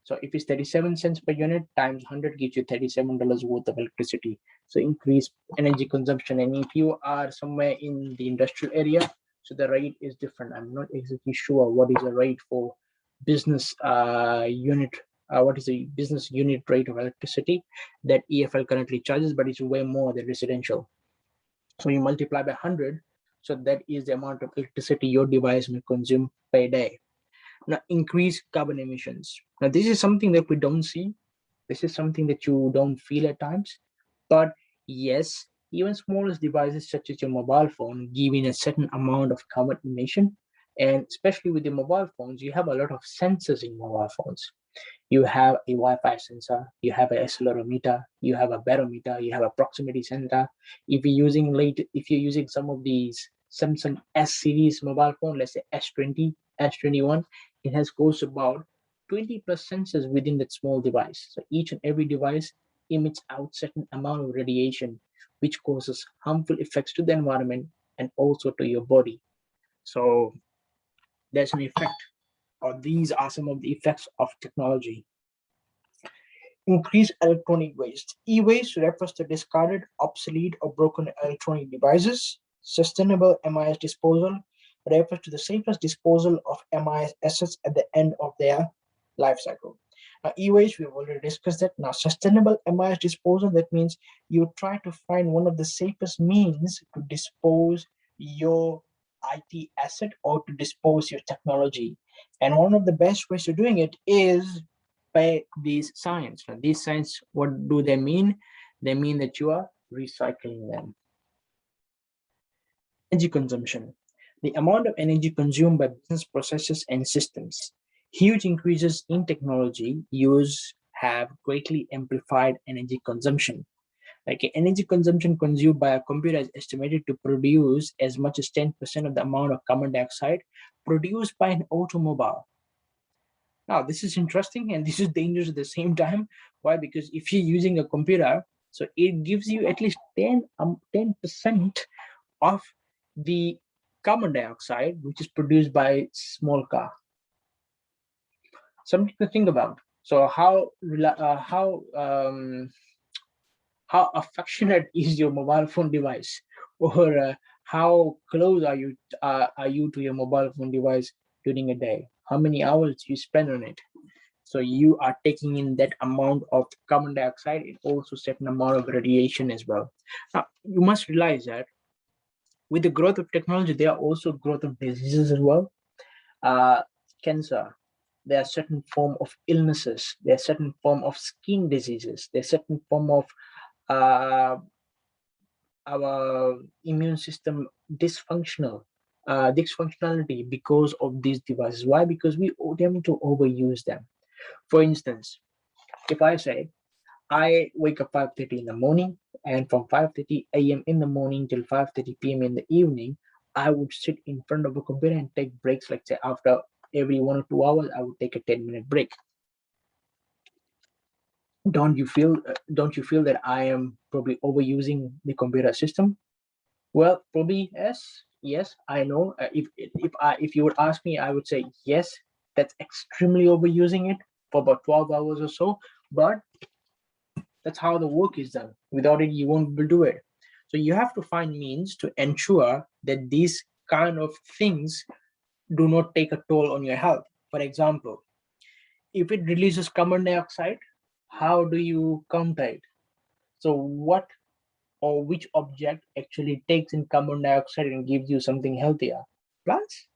So if it's 37 cents per unit times 100 gives you $37 worth of electricity. So increase energy consumption. And if you are somewhere in the industrial area, so the rate is different. I'm not exactly sure what is the rate for business unit. What is the business unit rate of electricity that EFL currently charges, but it's way more than residential. So you multiply by 100, so that is the amount of electricity your device may consume per day. Now, increase carbon emissions. Now, this is something that we don't see. This is something that you don't feel at times. But yes, even smallest devices such as your mobile phone give in a certain amount of carbon emission. And especially with the mobile phones, you have a lot of sensors in mobile phones. You have a Wi-Fi sensor, you have an accelerometer, you have a barometer, you have a proximity sensor. If you're using some of these Samsung S series mobile phone, let's say S20, S21, it has goes about 20 plus sensors within that small device. So each and every device emits out certain amount of radiation, which causes harmful effects to the environment and also to your body. So there's an effect, or these are some of the effects of technology. Increase electronic waste. E-waste refers to discarded, obsolete, or broken electronic devices. Sustainable MIS disposal refers to the safest disposal of MIS assets at the end of their life cycle. Now, e-waste, we've already discussed that. Now, sustainable MIS disposal, that means you try to find one of the safest means to dispose your IT asset or to dispose your technology. And one of the best ways of doing it is by these signs. Now, these signs, what do they mean? They mean that you are recycling them. Energy consumption. The amount of energy consumed by business processes and systems. Huge increases in technology use have greatly amplified energy consumption. Like energy consumption consumed by a computer is estimated to produce as much as 10% of the amount of carbon dioxide produced by an automobile. Now, this is interesting and this is dangerous at the same time. Why? Because if you're using a computer, so it gives you at least 10% of the carbon dioxide which is produced by small car. Something to think about. So how affectionate is your mobile phone device, or how close are you to your mobile phone device during a day? How many hours you spend on it? So you are taking in that amount of carbon dioxide, it also certain amount of radiation as well. Now you must realize that with the growth of technology, there are also growth of diseases as well. uh, Cancer, there are certain form of illnesses, there are certain form of skin diseases, there are certain form of uh, our immune system dysfunctionality because of these devices. Why? Because we tend to overuse them. For instance, if I say I wake up 5:30 in the morning, and from 5:30 a.m. in the morning till 5:30 p.m. in the evening, I would sit in front of a computer and take breaks. Like say after every 1 or 2 hours, I would take a 10-minute break. Don't you feel that I am probably overusing the computer system? Well, probably yes. I know. If you would ask me, I would say yes. That's extremely overusing it for about 12 hours or so. But that's how the work is done. Without it, you won't be able to do it. So you have to find means to ensure that these kind of things do not take a toll on your health. For example, if it releases carbon dioxide, how do you counter it? So what or which object actually takes in carbon dioxide and gives you something healthier? Plants?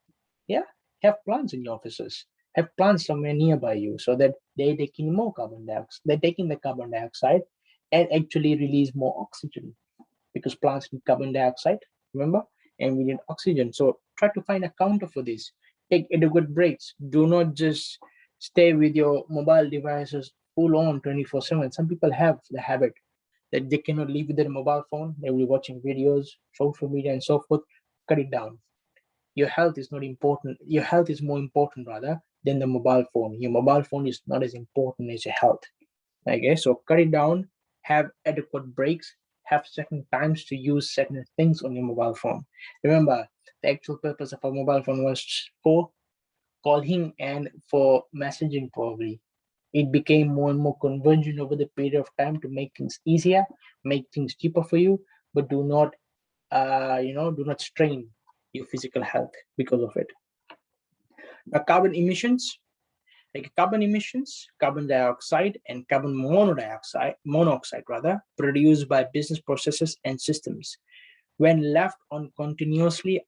Yeah, have plants in your offices. Have plants somewhere nearby you so that they're taking more carbon dioxide. They're taking the carbon dioxide and actually release more oxygen because plants need carbon dioxide, remember? And we need oxygen. So try to find a counter for this. Take adequate breaks. Do not just stay with your mobile devices full on 24/7. Some people have the habit that they cannot live with their mobile phone. They will be watching videos, social media, and so forth. Cut it down. Your health is not important. Your health is more important rather than the mobile phone. Your mobile phone is not as important as your health. Okay, so cut it down, have adequate breaks, have certain times to use certain things on your mobile phone. Remember, the actual purpose of a mobile phone was for calling and for messaging probably. It became more and more convergent over the period of time to make things easier, make things cheaper for you, but do not do not strain your physical health because of it. Now, carbon emissions, carbon dioxide, and carbon monoxide rather, produced by business processes and systems. When left on continuously,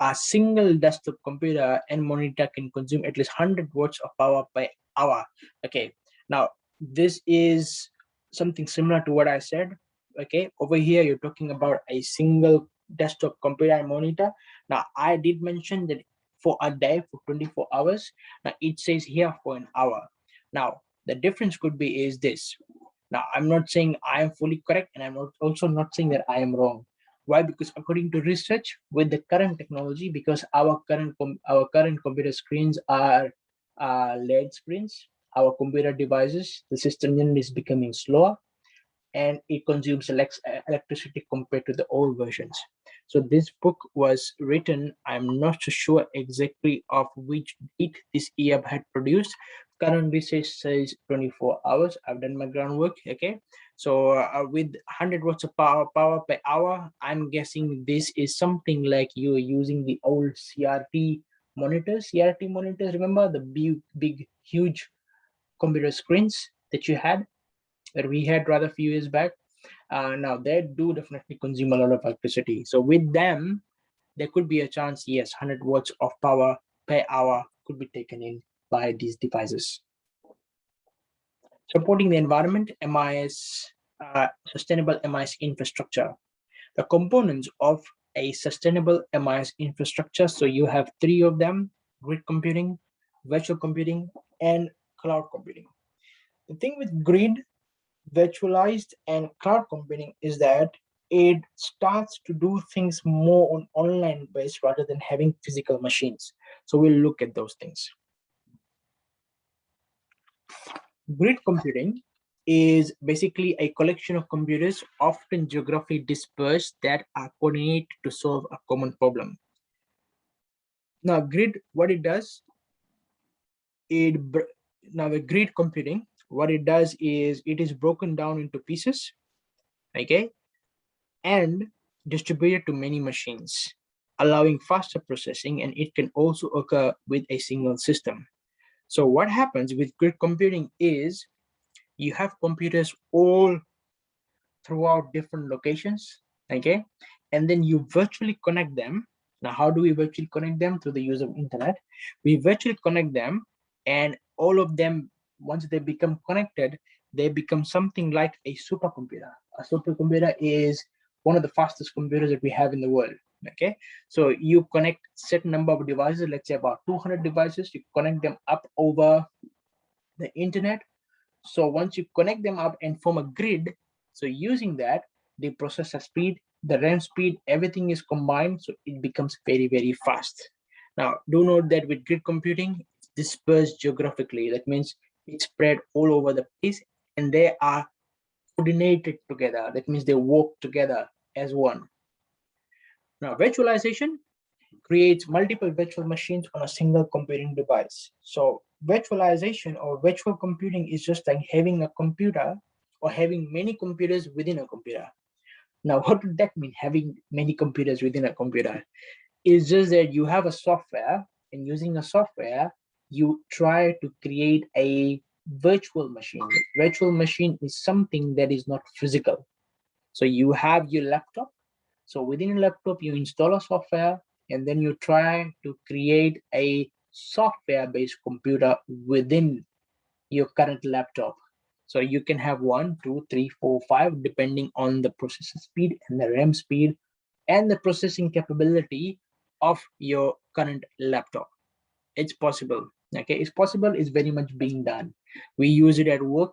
a single desktop computer and monitor can consume at least 100 watts of power per hour. Okay, now this is something similar to what I said. Okay, over here you're talking about a single desktop computer and monitor. Now I did mention that for a day for 24 hours. Now it says here for an hour. Now the difference could be is this. Now I'm not saying I am fully correct, and I'm also not saying that I am wrong. Why? Because according to research, with the current technology, because our current computer screens are LED screens, our computer devices, the system unit is becoming slower, and it consumes less electricity compared to the old versions. So this book was written, I'm not so sure exactly of which date this EAB had produced. Current research says 24 hours. I've done my groundwork, okay? So with 100 watts of power per hour, I'm guessing this is something like you're using the old CRT monitors. CRT monitors, remember the big, huge computer screens that you had? That we had rather few years back. Now they do definitely consume a lot of electricity. So with them, there could be a chance, yes, 100 watts of power per hour could be taken in by these devices. Supporting the environment, sustainable MIS infrastructure. The components of a sustainable MIS infrastructure. So you have three of them: grid computing, virtual computing, and cloud computing. The thing with grid, virtualized, and cloud computing is that it starts to do things more on online based rather than having physical machines. So we'll look at those things. Grid computing is basically a collection of computers, often geographically dispersed, that are coordinated to solve a common problem. Now, grid, what it does, now the grid computing, what it does is it is broken down into pieces, okay, and distributed to many machines, allowing faster processing, and it can also occur with a single system. So what happens with grid computing is you have computers all throughout different locations, okay, and then you virtually connect them. Now, how do we virtually connect them? Through the use of internet. We virtually connect them, and all of them, once they become connected, they become something like a supercomputer. A supercomputer is one of the fastest computers that we have in the world, okay? So you connect certain number of devices, let's say about 200 devices, you connect them up over the internet. So once you connect them up and form a grid, so using that, the processor speed, the RAM speed, everything is combined, so it becomes very, very fast. Now, do note that with grid computing, it's dispersed geographically. That means it's spread all over the place, and they are coordinated together. That means they work together as one. Now, virtualization creates multiple virtual machines on a single computing device. So virtualization or virtual computing is just like having a computer or having many computers within a computer. Now, what would that mean, having many computers within a computer? It's just that you have a software, and using a software, you try to create a virtual machine. Virtual machine is something that is not physical. So you have your laptop. So within a laptop, you install a software, and then you try to create a software-based computer within your current laptop. So you can have 1, 2, 3, 4, 5, depending on the processor speed and the RAM speed and the processing capability of your current laptop. It's possible. Okay, it's possible. It's very much being done. We use it at work.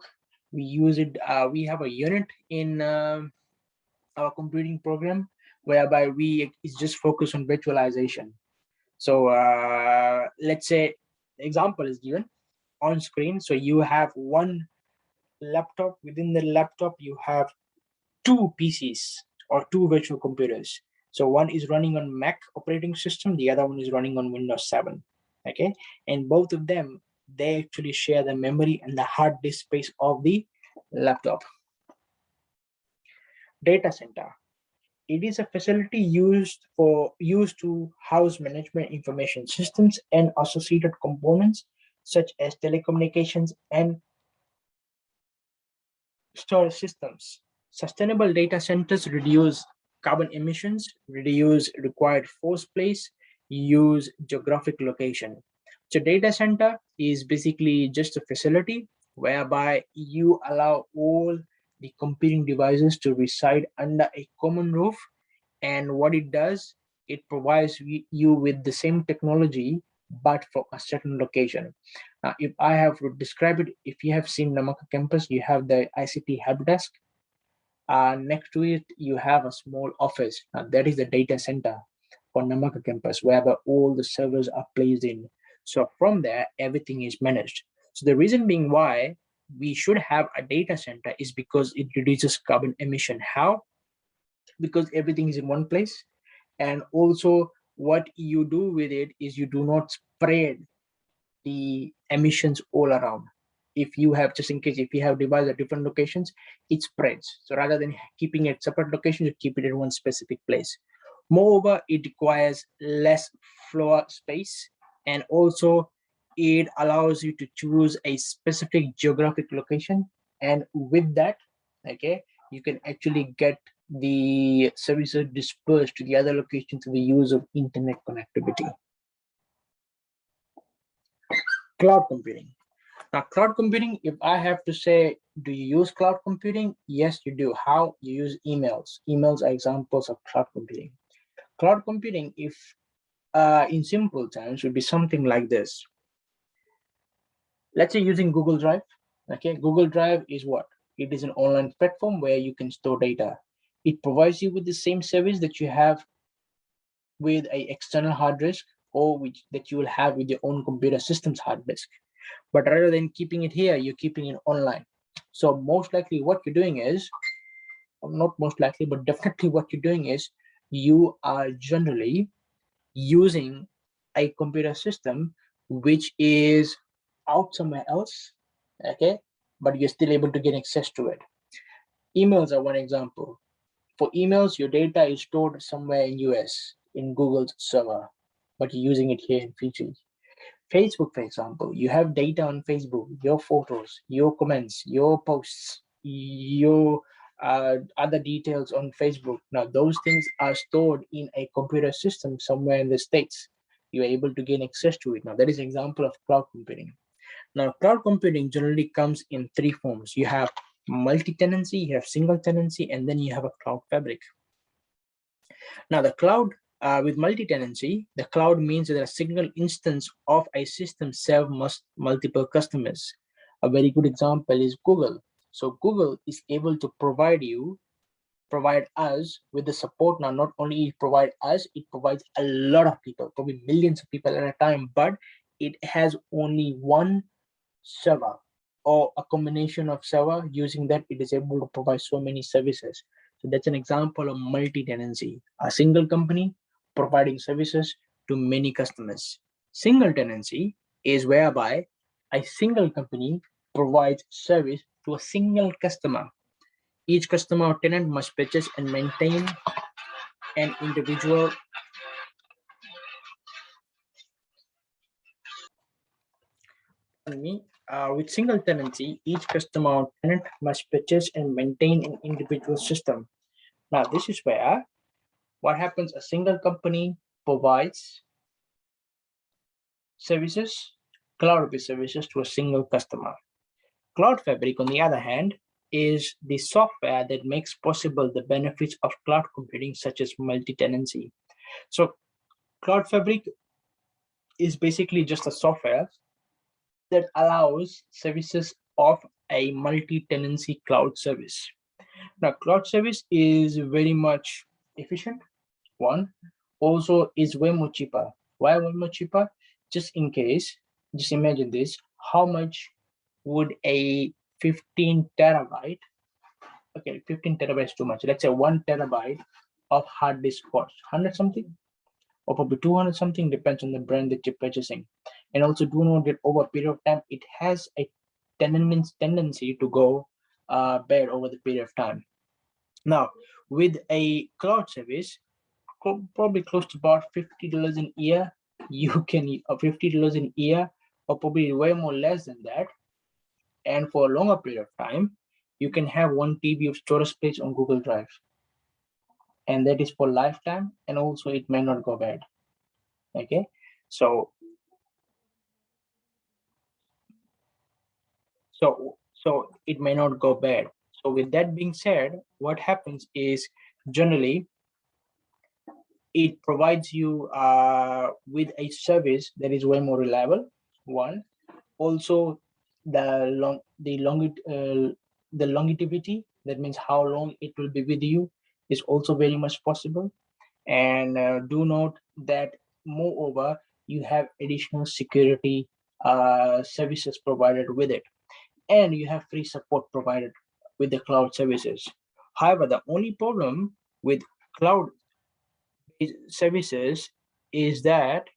We use it. We have a unit in our computing program whereby we is just focused on virtualization. So let's say example is given on screen. So you have one laptop. Within the laptop, you have two PCs or two virtual computers. So one is running on Mac operating system, the other one is running on Windows 7. Okay, and both of them, they actually share the memory and the hard disk space of the laptop. Data center. It is a facility used to house management information systems and associated components such as telecommunications and storage systems. Sustainable data centers reduce carbon emissions, reduce required floor space, use geographic location. So data center is basically just a facility whereby you allow all the computing devices to reside under a common roof. And what it does, it provides you with the same technology, but for a certain location. If I have to describe it, if you have seen Namaka campus, you have the ICT help desk. Next to it, you have a small office. That is the data center for Namaka campus, where all the servers are placed in. So from there, everything is managed. So the reason being why we should have a data center is because it reduces carbon emission. How? Because everything is in one place. And also what you do with it is you do not spread the emissions all around. If you have, just in case, if you have devices at different locations, it spreads. So rather than keeping it separate locations, you keep it in one specific place. Moreover, it requires less floor space, and also it allows you to choose a specific geographic location. And with that, okay, you can actually get the services dispersed to the other locations through the use of internet connectivity. Cloud computing. Now, cloud computing, if I have to say, do you use cloud computing? Yes, you do. How? You use emails. Emails are examples of cloud computing. Cloud computing, if in simple terms, would be something like this. Let's say using Google Drive. Okay, Google Drive is what? It is an online platform where you can store data. It provides you with the same service that you have with an external hard disk, or that you will have with your own computer system's hard disk. But rather than keeping it here, you're keeping it online. So most likely what you're doing is, not most likely, but definitely what you're doing is, you are generally using a computer system which is out somewhere else, okay, but you're still able to get access to it. Emails are one example. For emails, your data is stored somewhere in US in Google's server, but you're using it here in Fiji. Facebook, for example, you have data on Facebook, your photos, your comments, your posts, your other details on Facebook. Now, those things are stored in a computer system somewhere in the States. You're able to gain access to it. Now, that is an example of cloud computing. Now, cloud computing generally comes in three forms. You have multi-tenancy, you have single tenancy, and then you have a cloud fabric. Now, the cloud with multi-tenancy, the cloud means that a single instance of a system serve multiple customers. A very good example is Google. So Google is able to provide us with the support. Now, not only provide us, it provides a lot of people, probably millions of people at a time, but it has only one server or a combination of server. Using that, it is able to provide so many services. So that's an example of multi-tenancy, a single company providing services to many customers. Single tenancy is whereby a single company provides service to a single customer. Each customer or tenant must purchase and maintain an individual With single tenancy, each customer or tenant must purchase and maintain an individual system. Now, this is where what happens, a single company provides services, cloud-based services to a single customer. Cloud Fabric, on the other hand, is the software that makes possible the benefits of cloud computing, such as multi-tenancy. So Cloud Fabric is basically just a software that allows services of a multi-tenancy cloud service. Now, cloud service is very much efficient. One, also is way more cheaper. Why way more cheaper? Just in case, just imagine this: how much would a 15 terabyte? Okay, 15 terabytes too much. Let's say 1 terabyte of hard disk cost, 100 something, or probably 200 something, depends on the brand that you're purchasing. And also do note that over a period of time, it has a tendency to go bad over the period of time. Now, with a cloud service, probably close to about $50 a year, you can $50 a year, or probably way more less than that. And for a longer period of time, you can have 1 TB of storage space on Google Drive. And that is for lifetime, and also it may not go bad. Okay, so it may not go bad. So with that being said, what happens is generally it provides you with a service that is way more reliable. One, also the longevity, that means how long it will be with you, is also very much possible. And do note that moreover, you have additional security services provided with it, and you have free support provided with the cloud services. However, the only problem with cloud services is that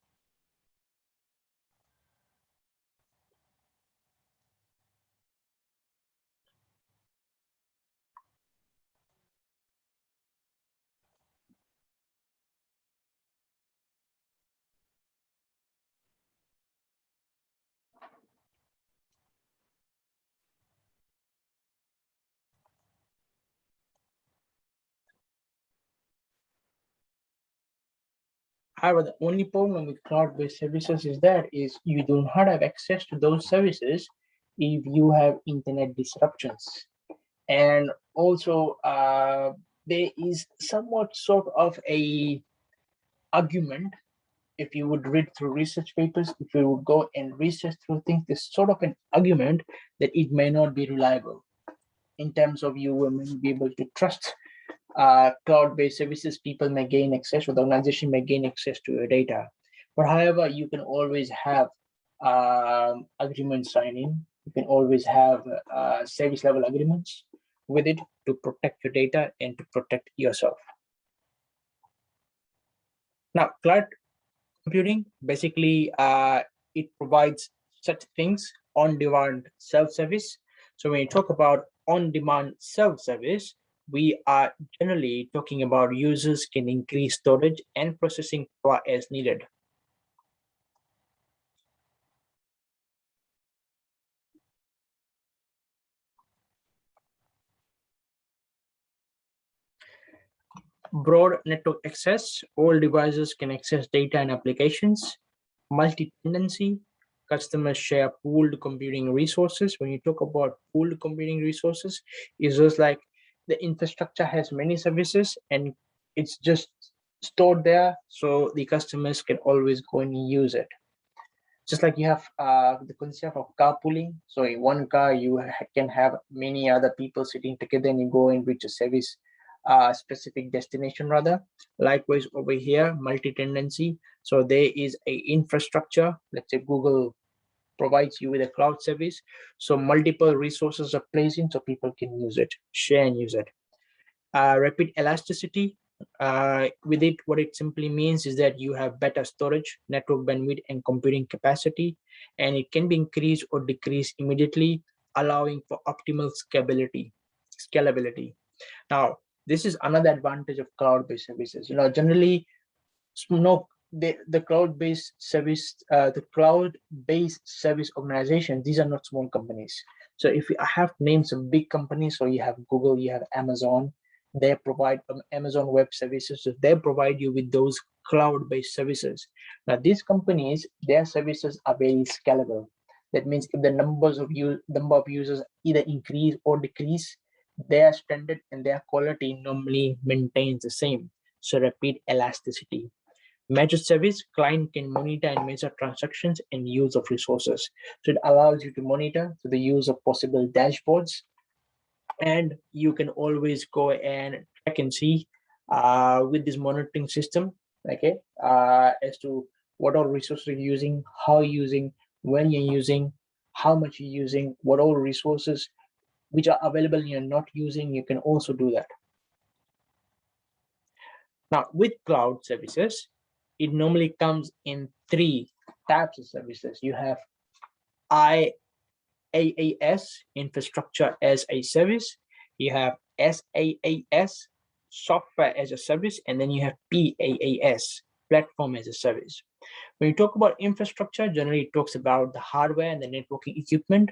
however, the only problem with cloud-based services is you do not have access to those services if you have internet disruptions. And also, there is somewhat sort of a argument. If you would read through research papers, if you would go and research through things, there's sort of an argument that it may not be reliable in terms of you will be able to trust cloud-based services. People may gain access, or the organization may gain access to your data. But however, you can always have agreement signing. You can always have service level agreements with it to protect your data and to protect yourself. Now, cloud computing, basically, it provides such things: on-demand self-service. So when you talk about on-demand self-service, we are generally talking about users can increase storage and processing power as needed. Broad network access, all devices can access data and applications. Multi-tenancy, customers share pooled computing resources. When you talk about pooled computing resources, it's just like the infrastructure has many services and it's just stored there, so the customers can always go and use it. Just like you have the concept of carpooling. So in one car, you can have many other people sitting together and you go and reach a service specific destination rather. Likewise over here, multi-tenancy. So there is a infrastructure. Let's say Google provides you with a cloud service. So multiple resources are placed in so people can use it, share and use it. Rapid elasticity. With it, what it simply means is that you have better storage, network bandwidth, and computing capacity, and it can be increased or decreased immediately, allowing for optimal scalability. Now, this is another advantage of cloud-based services. Generally, the cloud-based service organizations, these are not small companies. So if I have named some big companies, so you have Google, you have Amazon, they provide Amazon Web Services, so they provide you with those cloud-based services. Now these companies, their services are very scalable. That means if the number of users either increase or decrease, their standard and their quality normally maintains the same. So repeat elasticity. Managed service, client can monitor and measure transactions and use of resources. So it allows you to monitor the use of possible dashboards, and you can always go and check and see with this monitoring system, okay, as to what all resources you're using, how you're using, when you're using, how much you're using, what all resources which are available you're not using. You can also do that. Now, with cloud services, it normally comes in three types of services. You have IaaS, infrastructure as a service. You have SaaS, software as a service, and then you have PaaS, platform as a service. When you talk about infrastructure, generally it talks about the hardware and the networking equipment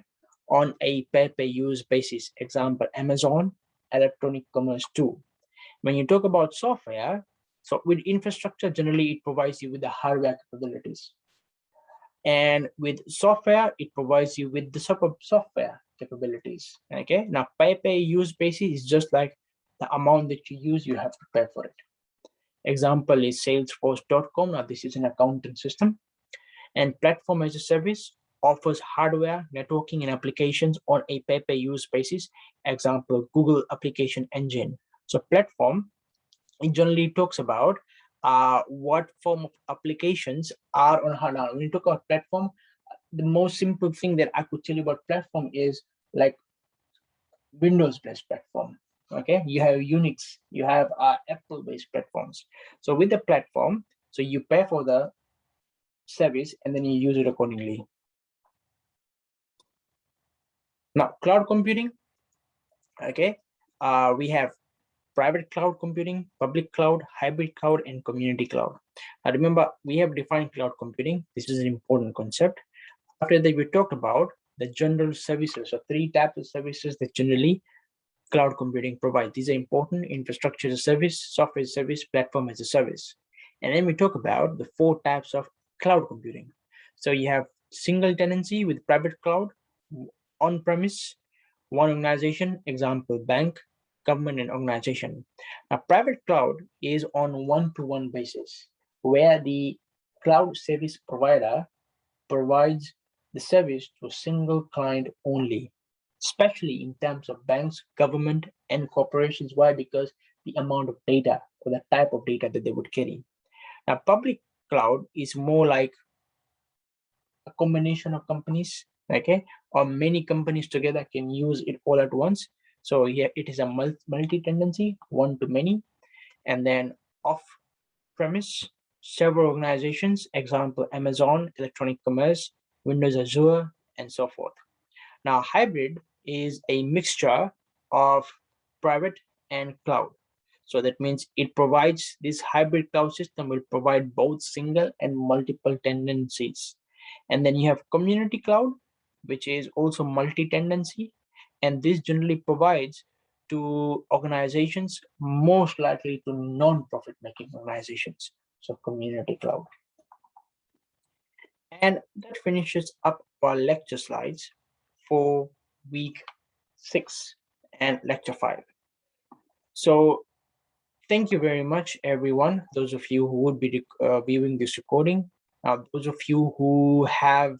on a pay-per-use basis. Example, Amazon, electronic commerce too. When you talk about software, so with infrastructure, generally it provides you with the hardware capabilities. And with software, it provides you with the software capabilities. Okay, now pay-per-use basis is just like the amount that you use, you have to pay for it. Example is Salesforce.com. Now this is an accounting system. And platform as a service offers hardware, networking, and applications on a pay-per-use basis. Example, Google Application Engine. So platform, it generally talks about what form of applications are on HANA. When you talk about platform, the most simple thing that I could tell you about platform is like Windows-based platform. Okay, you have Unix, you have Apple-based platforms. So with the platform, so you pay for the service and then you use it accordingly. Now, cloud computing. Okay, we have private cloud computing, public cloud, hybrid cloud, and community cloud. Now remember, we have defined cloud computing. This is an important concept. After that, we talked about the general services, so three types of services that generally cloud computing provides. These are important: infrastructure as a service, software as a service, platform as a service. And then we talk about the four types of cloud computing. So you have single tenancy with private cloud, on-premise, one organization, example, bank, government, and organization. Now, private cloud is on one-to-one basis, where the cloud service provider provides the service to a single client only, especially in terms of banks, government, and corporations. Why? Because the amount of data or the type of data that they would carry. Now, public cloud is more like a combination of companies, okay, or many companies together can use it all at once. So here it is a multi-tendency, one to many, and then off-premise, several organizations, example, Amazon, electronic commerce, Windows Azure, and so forth. Now, hybrid is a mixture of private and cloud. So that means it provides, this hybrid cloud system will provide both single and multiple tendencies. And then you have community cloud, which is also multi-tendency. And this generally provides to organizations, most likely to non-profit making organizations. So community cloud. And that finishes up our lecture slides for week 6 and lecture 5. So thank you very much, everyone. Those of you who would be viewing this recording, those of you who have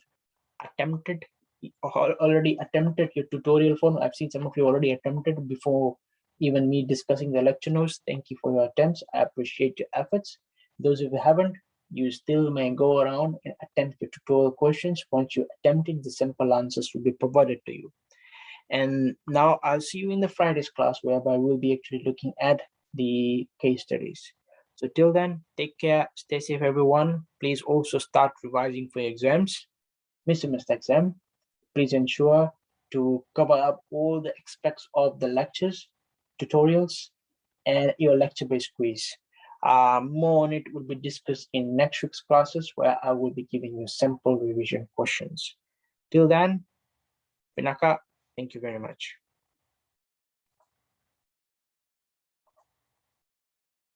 already attempted your tutorial form. I've seen some of you already attempted before even me discussing the lecture notes. Thank you for your attempts. I appreciate your efforts. Those of you who haven't, you still may go around and attempt your tutorial questions. Once you attempted, the simple answers will be provided to you. And now I'll see you in the Friday's class, whereby we'll be actually looking at the case studies. So till then, take care, stay safe, everyone. Please also start revising for your exams. Mr. exam, please ensure to cover up all the aspects of the lectures, tutorials, and your lecture-based quiz. More on it will be discussed in next week's classes, where I will be giving you sample revision questions. Till then, Pinaka, thank you very much.